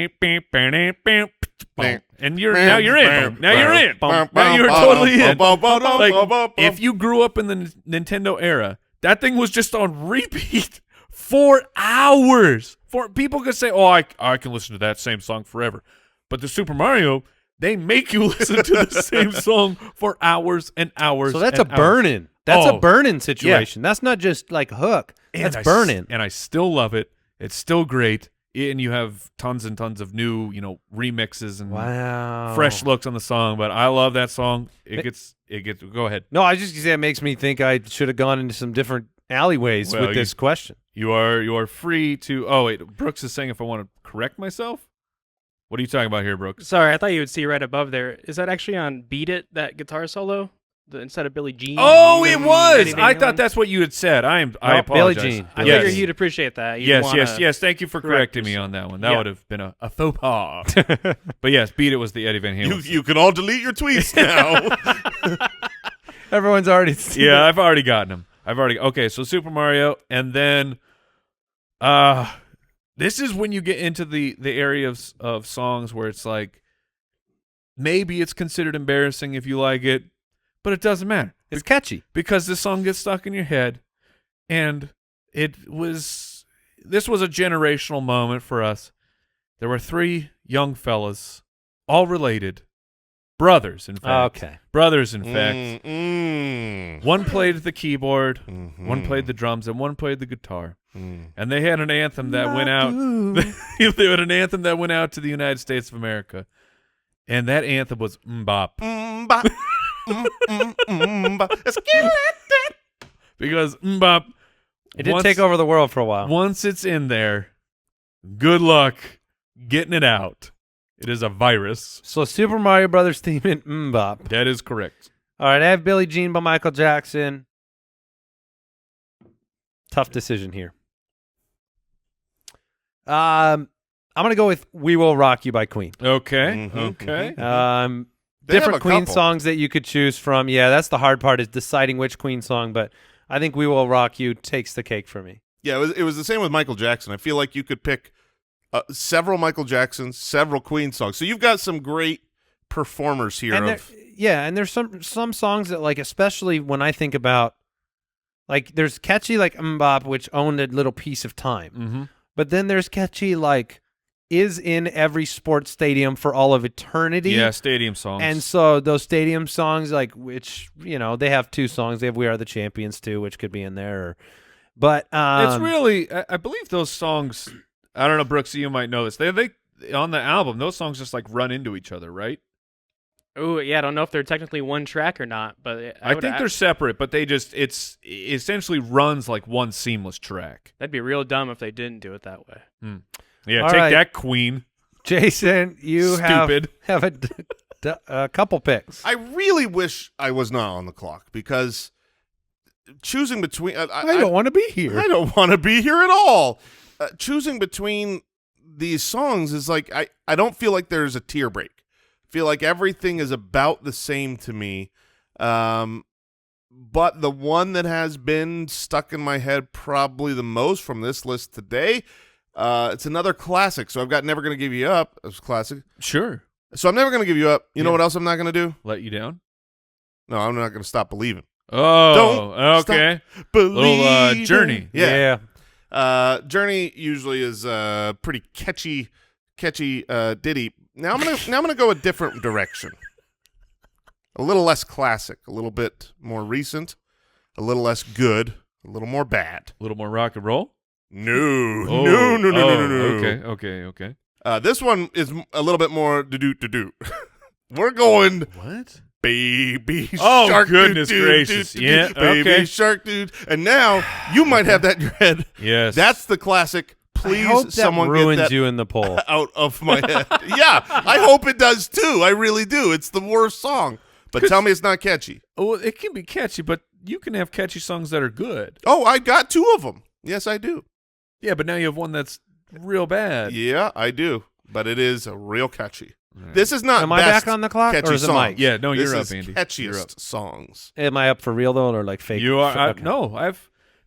Speaker 4: now you're in. Now you're totally in. Like if you grew up in the Nintendo era, that thing was just on repeat for hours. People could say, "Oh, I can listen to that same song forever." But the Super Mario, they make you listen to the same song for hours and hours.
Speaker 2: So that's
Speaker 4: and
Speaker 2: a burn-in. That's a
Speaker 4: Oh,
Speaker 2: burn-in situation. That's not just like a hook. That's burn-in.
Speaker 4: And I still love it. It's still great. And you have tons and tons of new, remixes and
Speaker 2: Wow.
Speaker 4: fresh looks on the song. But I love that song. It gets. Go ahead.
Speaker 2: No, I just gonna say it makes me think I should have gone into some different alleyways
Speaker 4: Well,
Speaker 2: with this question.
Speaker 4: You are free to. Oh wait, Brooks is saying if I want to correct myself. What are you talking about here, Brooks?
Speaker 6: Sorry, I thought you would see right above there. Is that actually on Beat It, that guitar solo? Instead of Billie Jean?
Speaker 4: Oh, it was.
Speaker 6: Eddie Van
Speaker 4: I thought
Speaker 6: Halen?
Speaker 4: that's what you had said. I
Speaker 2: Billie
Speaker 4: apologize.
Speaker 2: Jean.
Speaker 6: I
Speaker 4: Yes.
Speaker 6: figured you'd appreciate that. You'd
Speaker 4: Yes,
Speaker 6: wanna
Speaker 4: yes. Thank you for
Speaker 6: correct
Speaker 4: correcting me
Speaker 6: yourself.
Speaker 4: on that one. That
Speaker 6: Yeah.
Speaker 4: would have been a faux pas. But yes, Beat It was the Eddie Van Halen.
Speaker 1: You can all delete your tweets now.
Speaker 2: Everyone's already seen
Speaker 4: Yeah, I've already gotten them. Okay, so Super Mario, and then this is when you get into the area of songs where it's like maybe it's considered embarrassing if you like it, but it doesn't matter.
Speaker 2: It's catchy.
Speaker 4: Because this song gets stuck in your head, and this was a generational moment for us. There were three young fellas, all related, brothers, in fact.
Speaker 2: Okay.
Speaker 4: Brothers, in fact.
Speaker 1: Mm-mm.
Speaker 4: One played the keyboard,
Speaker 1: Mhm.
Speaker 4: one played the drums, and one played the guitar.
Speaker 1: Mm.
Speaker 4: And they had an anthem that went out. They had an anthem that went out to the United States of America, and that anthem was "Mbop,"
Speaker 1: Mm-ba. Mm-mm-mm-ba.
Speaker 4: because "Mbop."
Speaker 2: It did take over the world for a while.
Speaker 4: Once it's in there, good luck getting it out. It is a virus.
Speaker 2: So Super Mario Brothers theme in Mbop.
Speaker 4: That is correct.
Speaker 2: All right, I have Billie Jean by Michael Jackson. Tough decision here. I'm gonna go with "We Will Rock You" by Queen.
Speaker 4: Okay.
Speaker 1: Mhm,
Speaker 4: Okay.
Speaker 1: They have
Speaker 2: Different
Speaker 1: a
Speaker 2: Queen
Speaker 1: couple.
Speaker 2: songs that you could choose from. Yeah, that's the hard part is deciding which Queen song, but I think "We Will Rock You" takes the cake for me.
Speaker 1: Yeah, it was the same with Michael Jackson. I feel like you could pick several Michael Jacksons, several Queen songs. So you've got some great performers here.
Speaker 2: And and there's some songs that, like, especially when I think about, like, there's catchy like "Mbop," which owned a little piece of time.
Speaker 4: Mm-hmm.
Speaker 2: But then there's catchy like is in every sports stadium for all of eternity.
Speaker 4: Yeah, stadium songs.
Speaker 2: And so those stadium songs, like, which, they have two songs. They have "We Are the Champions" too, which could be in there. But
Speaker 4: it's really, I believe those songs. I don't know, Brooks. You might know this. They on the album. Those songs just like run into each other, right?
Speaker 6: Oh, yeah, I don't know if they're technically one track or not, but
Speaker 4: I think they're separate, but it essentially runs like one seamless track.
Speaker 6: that'd be real dumb if they didn't do it that way.
Speaker 4: Yeah,
Speaker 2: All
Speaker 4: take
Speaker 2: right.
Speaker 4: that, Queen.
Speaker 2: Jason, you
Speaker 4: Stupid.
Speaker 2: have a couple picks.
Speaker 1: I really wish I was not on the clock because choosing between
Speaker 2: I don't want to be here.
Speaker 1: I don't want to be here at all. Choosing between these songs is like I don't feel like there's a tier break. I feel like everything is about the same to me. But the one that has been stuck in my head probably the most from this list today, it's another classic. So I've got Never Gonna Give You Up as classic.
Speaker 4: Sure.
Speaker 1: So I'm never going to give you up. You know
Speaker 4: Yeah.
Speaker 1: what else I'm not going to do?
Speaker 4: Let you down?
Speaker 1: No, I'm not going to stop believing.
Speaker 4: Oh,
Speaker 1: Don't
Speaker 4: okay.
Speaker 1: Believe.
Speaker 4: Little Journey.
Speaker 1: Yeah. Journey usually is pretty catchy ditty. Now I'm gonna go a different direction. A little less classic, a little bit more recent, a little less good, a little more bad.
Speaker 4: A little more rock and roll?
Speaker 1: No.
Speaker 4: Okay.
Speaker 1: This one is a little bit more do. We're going
Speaker 4: What?
Speaker 1: baby
Speaker 4: Oh,
Speaker 1: shark.
Speaker 4: goodness
Speaker 1: doo, doo,
Speaker 4: gracious.
Speaker 1: doo, doo,
Speaker 4: Yeah,
Speaker 1: doo, baby
Speaker 4: okay.
Speaker 1: shark dude. And now you might have that in your head.
Speaker 4: Yes.
Speaker 1: That's the classic. Please,
Speaker 2: I hope that
Speaker 1: someone
Speaker 2: ruins
Speaker 1: get that
Speaker 2: you in the poll.
Speaker 1: out of my head. Yeah, I hope it does too. I really do. It's the worst song. But tell me it's not catchy.
Speaker 4: Well, it can be catchy, but you can have catchy songs that are good.
Speaker 1: Oh, I got two of them. Yes, I do.
Speaker 4: Yeah, but now you have one that's real bad.
Speaker 1: Yeah, I do. But it is real catchy. This is not
Speaker 2: Am I
Speaker 1: best
Speaker 2: back on the clock,
Speaker 1: catchy
Speaker 2: or is it
Speaker 1: songs.
Speaker 2: Mike?
Speaker 4: Yeah, no,
Speaker 1: This
Speaker 4: you're
Speaker 1: is
Speaker 4: up, Andy.
Speaker 1: catchiest
Speaker 4: You're up.
Speaker 1: songs.
Speaker 2: Am I up for real though, or like fake?
Speaker 4: You are.
Speaker 2: Okay.
Speaker 4: No,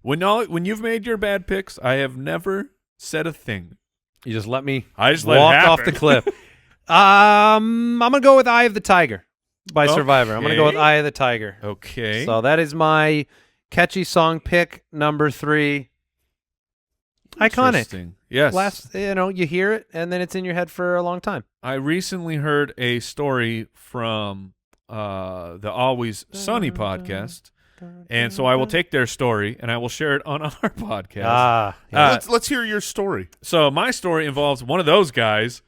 Speaker 4: when you've made your bad picks, I have never said a thing.
Speaker 2: You just let me
Speaker 4: I just let it
Speaker 2: walk
Speaker 4: happen.
Speaker 2: off the cliff. I'm gonna go with "Eye of the Tiger" by Survivor. I'm gonna go with
Speaker 4: Okay.
Speaker 2: "Eye of the Tiger."
Speaker 4: Okay.
Speaker 2: So that is my catchy song pick number 3. Iconic.
Speaker 4: Interesting. Yes.
Speaker 2: You hear it and then it's in your head for a long time.
Speaker 4: I recently heard a story from the Always Sunny podcast, and so I will take their story and I will share it on our podcast.
Speaker 2: Yeah.
Speaker 1: Let's hear your story.
Speaker 4: So my story involves one of those guys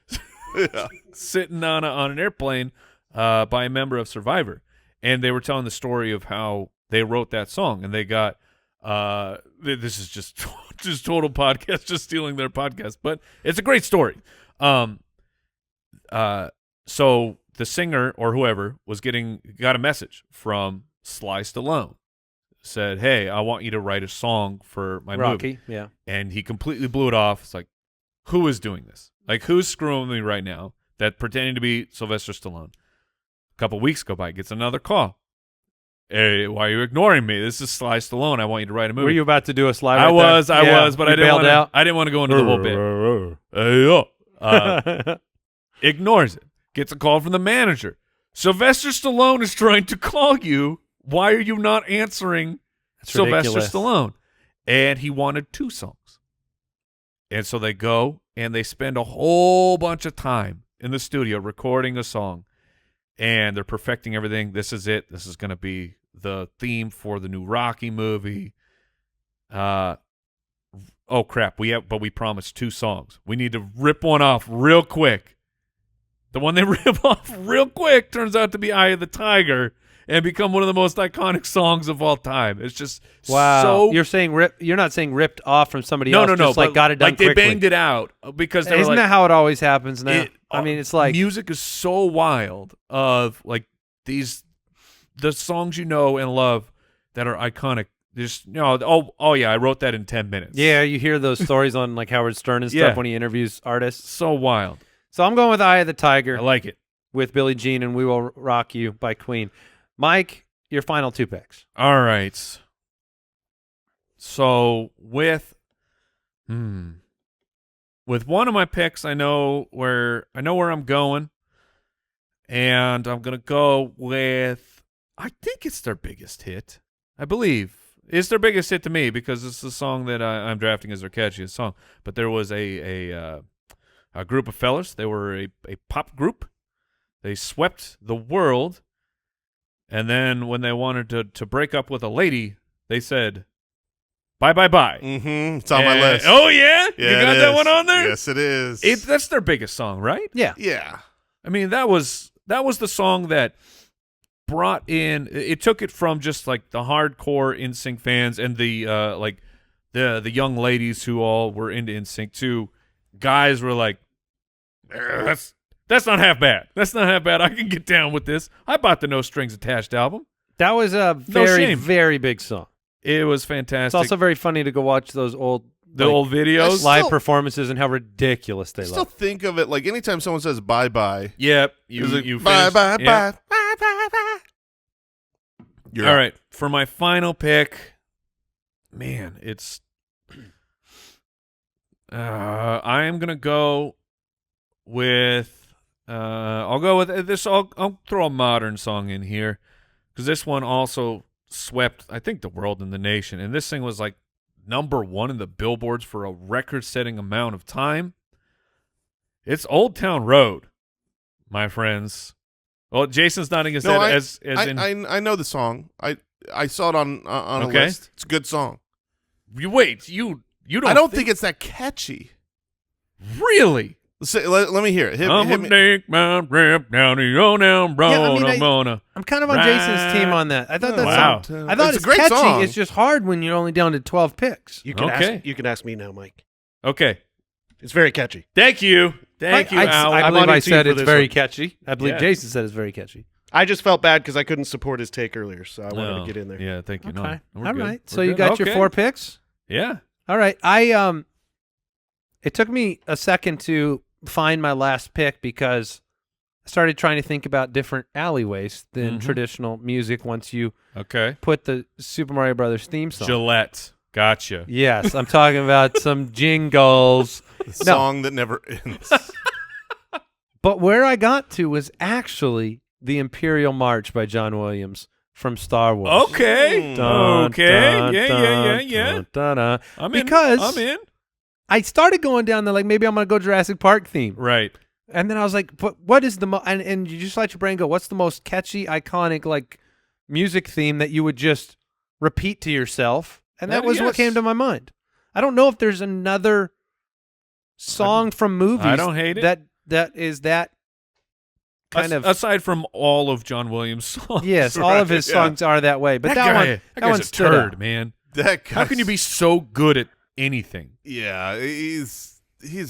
Speaker 1: Yeah.
Speaker 4: sitting on an airplane by a member of Survivor, and they were telling the story of how they wrote that song, and they got this is just total podcast, just stealing their podcast, but it's a great story. So the singer or whoever got a message from Sly Stallone, said, "Hey, I want you to write a song for my movie."
Speaker 2: Rocky. Yeah.
Speaker 4: And he completely blew it off. It's like, who is doing this? Like, who's screwing with me right now? That pretending to be Sylvester Stallone. A couple weeks go by, gets another call. Hey, why are you ignoring me? This is Sly Stallone. I want you to write a movie.
Speaker 2: Were you about to do a slide?
Speaker 4: I
Speaker 2: right
Speaker 4: was,
Speaker 2: there?
Speaker 4: I
Speaker 2: Yeah.
Speaker 4: was, but
Speaker 2: You
Speaker 4: I didn't
Speaker 2: bailed
Speaker 4: want to.
Speaker 2: out.
Speaker 4: I didn't want to go into the whole bit. Hey, yo. Ignores it. Gets a call from the manager. Sylvester Stallone is trying to call you. Why are you not answering
Speaker 2: That's
Speaker 4: Sylvester
Speaker 2: ridiculous.
Speaker 4: Stallone? And he wanted 2 songs. And so they go and they spend a whole bunch of time in the studio recording a song. And they're perfecting everything. This is it. This is going to be the theme for the new Rocky movie. Oh crap! But we promised 2 songs. We need to rip one off real quick. The one they rip off real quick turns out to be "Eye of the Tiger" and become one of the most iconic songs of all time. It's just
Speaker 2: Wow.
Speaker 4: so.
Speaker 2: You're saying you're not saying ripped off from somebody
Speaker 4: No,
Speaker 2: else.
Speaker 4: no, no.
Speaker 2: Just like
Speaker 4: but,
Speaker 2: got it done
Speaker 4: like they
Speaker 2: quickly.
Speaker 4: banged it out because they were
Speaker 2: Isn't
Speaker 4: like,
Speaker 2: that how it always happens now? I
Speaker 4: it-
Speaker 2: mean, it's like
Speaker 4: music is so wild of like the songs you know and love that are iconic. Just oh yeah, I wrote that in 10 minutes.
Speaker 2: yeah, you hear those stories on like Howard Stern and stuff
Speaker 4: Yeah.
Speaker 2: when he interviews artists.
Speaker 4: So wild.
Speaker 2: So I'm going with "Eye of the Tiger"
Speaker 4: I like it.
Speaker 2: with Billie Jean and "We Will Rock You" by Queen. Mike, your final 2 picks.
Speaker 4: All right. So with one of my picks, I know where I'm going, and I'm gonna go with. I think it's their biggest hit. I believe it's their biggest hit to me because it's the song that I'm drafting as their catchiest song. But there was a group of fellas. They were a pop group. They swept the world. And then when they wanted to break up with a lady, they said, bye, bye, bye.
Speaker 1: Mm-hmm. It's on my list.
Speaker 4: Oh, yeah?
Speaker 1: Yeah,
Speaker 4: You
Speaker 1: it
Speaker 4: got that
Speaker 1: is.
Speaker 4: one on there?
Speaker 1: Yes, it is.
Speaker 4: That's their biggest song, right?
Speaker 2: Yeah.
Speaker 1: Yeah.
Speaker 4: I mean, that was the song that brought in – it took it from just like the hardcore NSYNC fans and the the young ladies who all were into NSYNC to guys were like, That's not half bad. That's not half bad. I can get down with this. I bought the No Strings Attached album.
Speaker 2: That was a very, very big song.
Speaker 4: It was fantastic.
Speaker 2: It's also very funny to go watch those old
Speaker 4: old videos,
Speaker 2: live performances, and how ridiculous they
Speaker 1: I still
Speaker 2: look.
Speaker 1: think of it like anytime someone says bye-bye.
Speaker 4: Yep.
Speaker 1: You bye, bye,
Speaker 4: yeah.
Speaker 1: bye, bye, bye, bye. You're
Speaker 4: All
Speaker 1: up.
Speaker 4: right. For my final pick, man, it's I am gonna go with I'll go with this. I'll throw a modern song in here because this one also swept, I think, the world and the nation. And this thing was like #1 in the billboards for a record-setting amount of time. It's Old Town Road, my friends. Well, Jason's nodding his head as in.
Speaker 1: I know the song. I saw it on a
Speaker 4: Okay.
Speaker 1: list. It's a good song.
Speaker 4: You wait, you don't.
Speaker 1: I don't think it's that catchy.
Speaker 4: really.
Speaker 1: Let me hear it. Hit
Speaker 4: I'm
Speaker 1: me.
Speaker 4: gonna take my trip down the old town road.
Speaker 2: Yeah, I mean,
Speaker 4: I'm gonna.
Speaker 2: I'm kind of on Jason's team on that. I thought that
Speaker 4: Wow.
Speaker 2: song. I thought
Speaker 1: It's
Speaker 2: it's
Speaker 1: a great
Speaker 2: catchy.
Speaker 1: song.
Speaker 2: It's just hard when you're only down to 12 picks.
Speaker 5: You can
Speaker 4: Okay.
Speaker 5: ask. You can ask me now, Mike.
Speaker 4: Okay.
Speaker 5: It's very catchy.
Speaker 4: Thank you. Thank you, Al.
Speaker 2: I
Speaker 5: I'm
Speaker 2: believe
Speaker 5: on
Speaker 2: I
Speaker 5: your team
Speaker 2: said
Speaker 5: for
Speaker 2: it's
Speaker 5: this
Speaker 2: very
Speaker 5: one.
Speaker 2: catchy. I believe
Speaker 4: Yeah.
Speaker 2: Jason said it's very catchy.
Speaker 5: I just felt bad because I couldn't support his take earlier, so I wanted to get in there.
Speaker 4: Yeah, thank you. No,
Speaker 2: Okay.
Speaker 4: we're
Speaker 2: All
Speaker 4: good.
Speaker 2: right.
Speaker 4: We're
Speaker 2: So you
Speaker 4: good.
Speaker 2: got your
Speaker 4: Okay.
Speaker 2: 4 picks?
Speaker 4: Yeah.
Speaker 2: All right. It took me a second to find my last pick because I started trying to think about different alleyways than
Speaker 4: Mhm.
Speaker 2: traditional music once you
Speaker 4: Okay.
Speaker 2: put the Super Mario Brothers theme song.
Speaker 4: Gillette. Gotcha.
Speaker 2: Yes, I'm talking about some jingles.
Speaker 1: The song that never ends.
Speaker 2: But where I got to was actually the Imperial March by John Williams from Star Wars.
Speaker 4: Okay.
Speaker 2: Dun,
Speaker 4: Okay.
Speaker 2: dun,
Speaker 4: Yeah,
Speaker 2: dun,
Speaker 4: yeah, yeah, yeah.
Speaker 2: dun, dun, dun.
Speaker 4: I'm in.
Speaker 2: Because
Speaker 4: I'm in.
Speaker 2: I started going down there like maybe I'm going to go Jurassic Park theme.
Speaker 4: Right.
Speaker 2: And then I was like, but what is the and you just let your brain go, what's the most catchy, iconic like music theme that you would just repeat to yourself? And that was what
Speaker 4: Yes.
Speaker 2: came to my mind. I don't know if there's another song from movies
Speaker 4: I don't hate it.
Speaker 2: that is that kind of
Speaker 4: aside from all of John Williams' songs.
Speaker 2: yes, all of his
Speaker 1: yeah.
Speaker 2: songs are that way. But that
Speaker 4: guy,
Speaker 2: one
Speaker 4: that
Speaker 2: that
Speaker 4: guy's
Speaker 2: one
Speaker 4: a
Speaker 2: stood
Speaker 4: turd,
Speaker 2: out.
Speaker 4: man.
Speaker 1: That
Speaker 4: How can you be so good at anything?
Speaker 1: Yeah, he's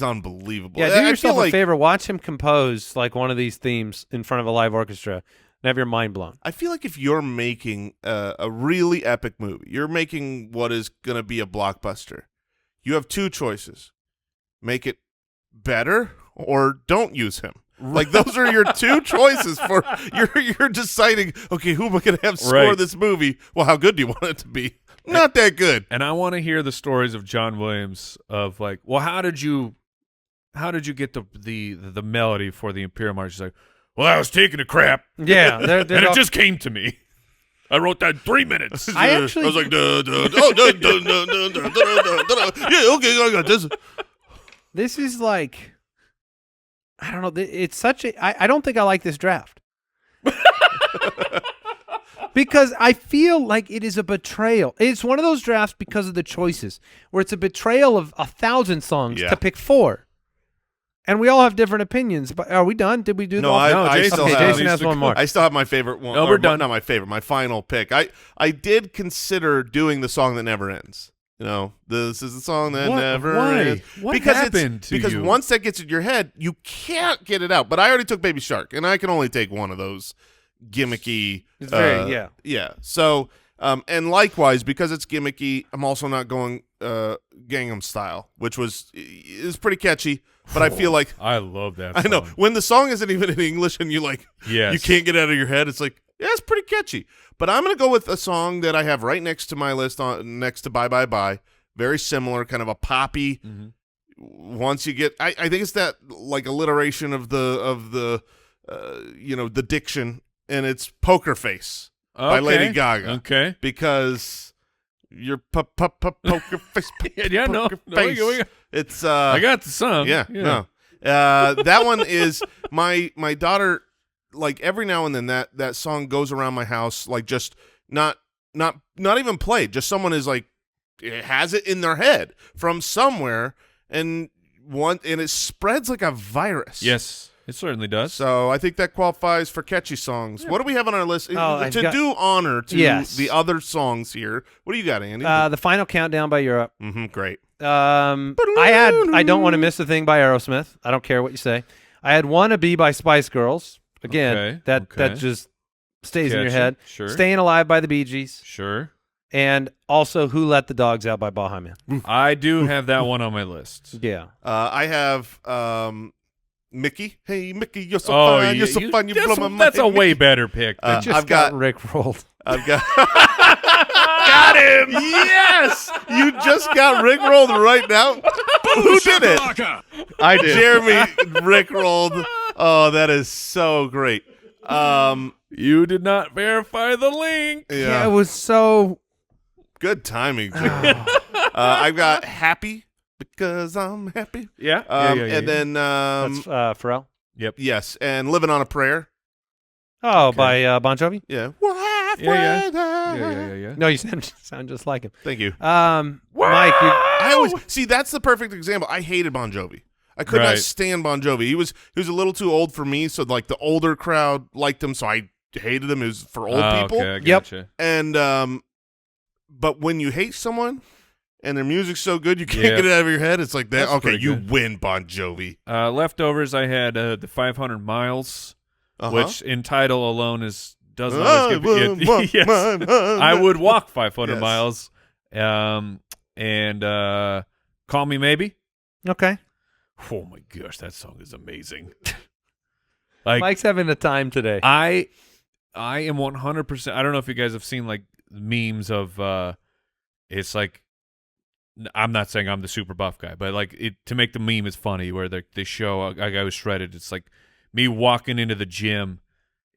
Speaker 1: unbelievable.
Speaker 2: Yeah, do
Speaker 1: I feel
Speaker 2: yourself a
Speaker 1: like,
Speaker 2: favor, watch him compose like one of these themes in front of a live orchestra and have your mind blown.
Speaker 1: I feel like if you're making a really epic movie, you're making what is going to be a blockbuster. You have 2 choices: make it better or don't use him. Like those are your 2 choices for you're deciding. Okay, who am I going to have score
Speaker 4: Right.
Speaker 1: this movie? Well, how good do you want it to be? Not that good.
Speaker 4: And I want to hear the stories of John Williams of like, well, how did you get the melody for the Imperial March? He's like, well, I was taking a crap.
Speaker 2: Yeah,
Speaker 4: and it just came to me. I wrote that in 3 minutes.
Speaker 2: I actually-
Speaker 1: I was like, duh, duh, duh, oh, duh, duh, duh, duh, duh, duh, duh, duh, duh. Yeah, okay, I got this.
Speaker 2: This is like, I don't know. It's such a. I don't think I like this draft because I feel like it is a betrayal. It's one of those drafts because of the choices where it's a betrayal of 1,000 songs
Speaker 1: Yeah.
Speaker 2: to pick 4, and we all have different opinions. But are we done? Did we do?
Speaker 1: No,
Speaker 2: the
Speaker 1: I still
Speaker 2: okay,
Speaker 1: have.
Speaker 2: Jason has one more.
Speaker 1: I still have my favorite one.
Speaker 4: No, we're
Speaker 1: or
Speaker 4: done.
Speaker 1: Not my favorite. My final pick. I did consider doing the song that never ends. You know, this is the song that
Speaker 4: What?
Speaker 1: never
Speaker 4: Why?
Speaker 1: ends.
Speaker 4: What
Speaker 1: because
Speaker 4: happened to
Speaker 1: because
Speaker 4: you?
Speaker 1: once that gets in your head, you can't get it out. But I already took Baby Shark, and I can only take one of those gimmicky.
Speaker 2: It's very yeah.
Speaker 1: Yeah. So, and likewise, because it's gimmicky, I'm also not going Gangnam Style, which is pretty catchy. But I feel like
Speaker 4: I love that
Speaker 1: I know
Speaker 4: song.
Speaker 1: when the song isn't even in English, and you like
Speaker 4: Yes.
Speaker 1: you can't get it out of your head. It's like, yeah, it's pretty catchy. But I'm gonna go with a song that I have right next to my list, next to Bye Bye Bye. Very similar, kind of a poppy.
Speaker 4: Mm-hmm.
Speaker 1: Once you get, I think it's that like alliteration of the the diction, and it's Poker Face by Lady Gaga.
Speaker 4: Okay.
Speaker 1: Because you're poker face.
Speaker 4: Yeah, no,
Speaker 1: poker
Speaker 4: no,
Speaker 1: face.
Speaker 4: we got-
Speaker 1: It's
Speaker 4: I got the song.
Speaker 1: yeah, no. That one is my daughter. Like every now and then, that song goes around my house, like just not even played. Just someone is like has it in their head from somewhere, and it spreads like a virus.
Speaker 4: Yes, it certainly does.
Speaker 1: So I think that qualifies for catchy songs. What do we have on our list
Speaker 2: I've
Speaker 1: to
Speaker 2: got-
Speaker 1: do honor to
Speaker 2: Yes.
Speaker 1: the other songs here? What do you got, Andy?
Speaker 2: The Final Countdown by Europe.
Speaker 1: Great.
Speaker 2: I don't want to miss a thing by Aerosmith. I don't care what you say. I had Wannabe by Spice Girls. Again,
Speaker 4: Okay,
Speaker 2: that
Speaker 4: okay.
Speaker 2: just stays in your
Speaker 4: Catchy,
Speaker 2: head.
Speaker 4: sure.
Speaker 2: Staying Alive by the Bee Gees.
Speaker 4: Sure.
Speaker 2: And also Who Let the Dogs Out by Baha Man.
Speaker 4: I do have that one on my list.
Speaker 2: Yeah.
Speaker 1: I have Mickey. Hey, Mickey, you're so
Speaker 4: Oh,
Speaker 1: fine. You're so fun. You blow my mind.
Speaker 4: that's
Speaker 1: Hey,
Speaker 4: a way
Speaker 1: Mickey.
Speaker 4: better pick. than-
Speaker 2: Just
Speaker 1: I've got
Speaker 2: Rick rolled.
Speaker 1: I've got got him. Yes, you just got rickrolled right now. Who did it?
Speaker 5: I did.
Speaker 1: Jeremy rickrolled. Oh, that is so great.
Speaker 4: you did not verify the link.
Speaker 2: Yeah, it was so.
Speaker 1: Good timing. I've got Happy because I'm happy.
Speaker 4: Yeah.
Speaker 1: And then
Speaker 2: That's Pharrell.
Speaker 1: yes, and Living on a Prayer.
Speaker 2: Oh, by Bon Jovi.
Speaker 1: Yeah. We're halfway
Speaker 4: Yeah.
Speaker 1: there.
Speaker 4: Yeah.
Speaker 2: No, you sound just like him.
Speaker 1: Thank you.
Speaker 2: Mike.
Speaker 1: I always see that's the perfect example. I hated Bon Jovi. I could not
Speaker 4: Right.
Speaker 1: stand Bon Jovi. He was a little too old for me, so like the older crowd liked him, so I hated him. It was for old people.
Speaker 4: Okay, I
Speaker 2: Yep.
Speaker 4: gotcha.
Speaker 1: And but when you hate someone and their music's so good you can't
Speaker 4: Yeah.
Speaker 1: get it out of your head, it's like that.
Speaker 4: That's
Speaker 1: Okay,
Speaker 4: pretty
Speaker 1: you
Speaker 4: good.
Speaker 1: win, Bon Jovi.
Speaker 4: Leftovers, I had the 500 Miles,
Speaker 1: Uh-huh.
Speaker 4: which in title alone doesn't always give
Speaker 1: will walk
Speaker 4: yes.
Speaker 1: my
Speaker 4: I would walk 500
Speaker 1: Yes.
Speaker 4: miles. And Call Me Maybe.
Speaker 2: Okay.
Speaker 4: Oh my gosh, that song is amazing. Like
Speaker 2: Mike's having a time today.
Speaker 4: I am 100%. I don't know if you guys have seen like memes of it's like I'm not saying I'm the super buff guy, but like to make the meme is funny where they show a guy who's shredded. It's like me walking into the gym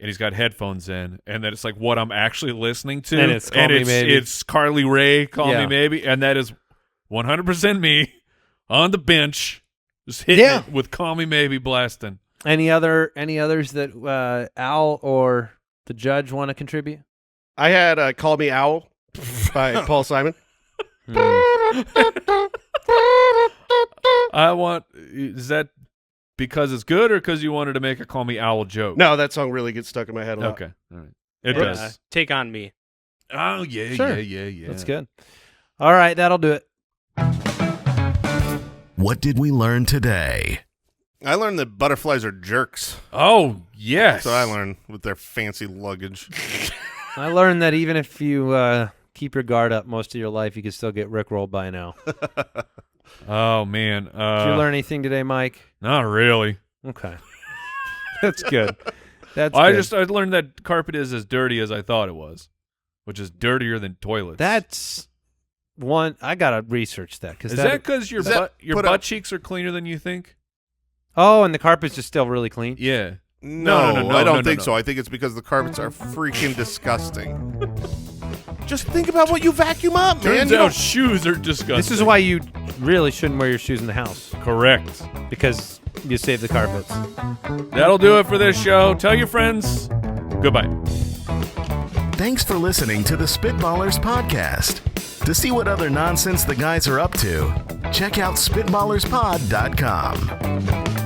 Speaker 4: and he's got headphones in, and then it's like what I'm actually listening to,
Speaker 2: And it's Call Me Maybe.
Speaker 4: It's Carly Rae, Call
Speaker 2: Yeah.
Speaker 4: Me Maybe, and that is 100% me on the bench, just hitting
Speaker 2: Yeah.
Speaker 4: it with Call Me Maybe blasting.
Speaker 2: Any others that Al or the judge want to contribute?
Speaker 5: I had Call Me Owl by Paul Simon.
Speaker 4: Is that because it's good or because you wanted to make a Call Me Owl joke?
Speaker 5: No, that song really gets stuck in my head a lot.
Speaker 4: Okay. All right. It
Speaker 6: Uh,
Speaker 4: does.
Speaker 6: Take On Me.
Speaker 4: Oh, yeah,
Speaker 2: Sure.
Speaker 4: yeah.
Speaker 2: That's good. All right, that'll do it.
Speaker 3: What did we learn today?
Speaker 1: I learned that butterflies are jerks.
Speaker 4: Oh, yes.
Speaker 1: That's what I learned with their fancy luggage.
Speaker 2: I learned that even if you keep your guard up most of your life, you can still get rickrolled by now.
Speaker 4: Oh, man.
Speaker 2: Did you learn anything today, Mike?
Speaker 4: Not really.
Speaker 2: Okay. That's good. That's
Speaker 4: I
Speaker 2: good.
Speaker 4: learned that carpet is as dirty as I thought it was, which is dirtier than toilets.
Speaker 2: That's one. I got to research that.
Speaker 4: Is that because your
Speaker 1: Is that
Speaker 4: butt
Speaker 1: put
Speaker 4: butt
Speaker 1: up-
Speaker 4: cheeks are cleaner than you think?
Speaker 2: Oh, and the carpet's just still really clean?
Speaker 4: Yeah.
Speaker 1: No,
Speaker 4: no,
Speaker 1: I don't think
Speaker 4: no.
Speaker 1: so. I think it's because the carpets are freaking disgusting. Just think about what you vacuum up, man.
Speaker 4: Turns
Speaker 1: You
Speaker 4: out
Speaker 1: don't-
Speaker 4: shoes are disgusting.
Speaker 2: This is why you really shouldn't wear your shoes in the house,
Speaker 4: Correct.
Speaker 2: because you save the carpets.
Speaker 4: That'll do it for this show. Tell your friends. Goodbye.
Speaker 3: Thanks for listening to the Spitballers podcast. To see what other nonsense the guys are up to, check out SpitballersPod.com.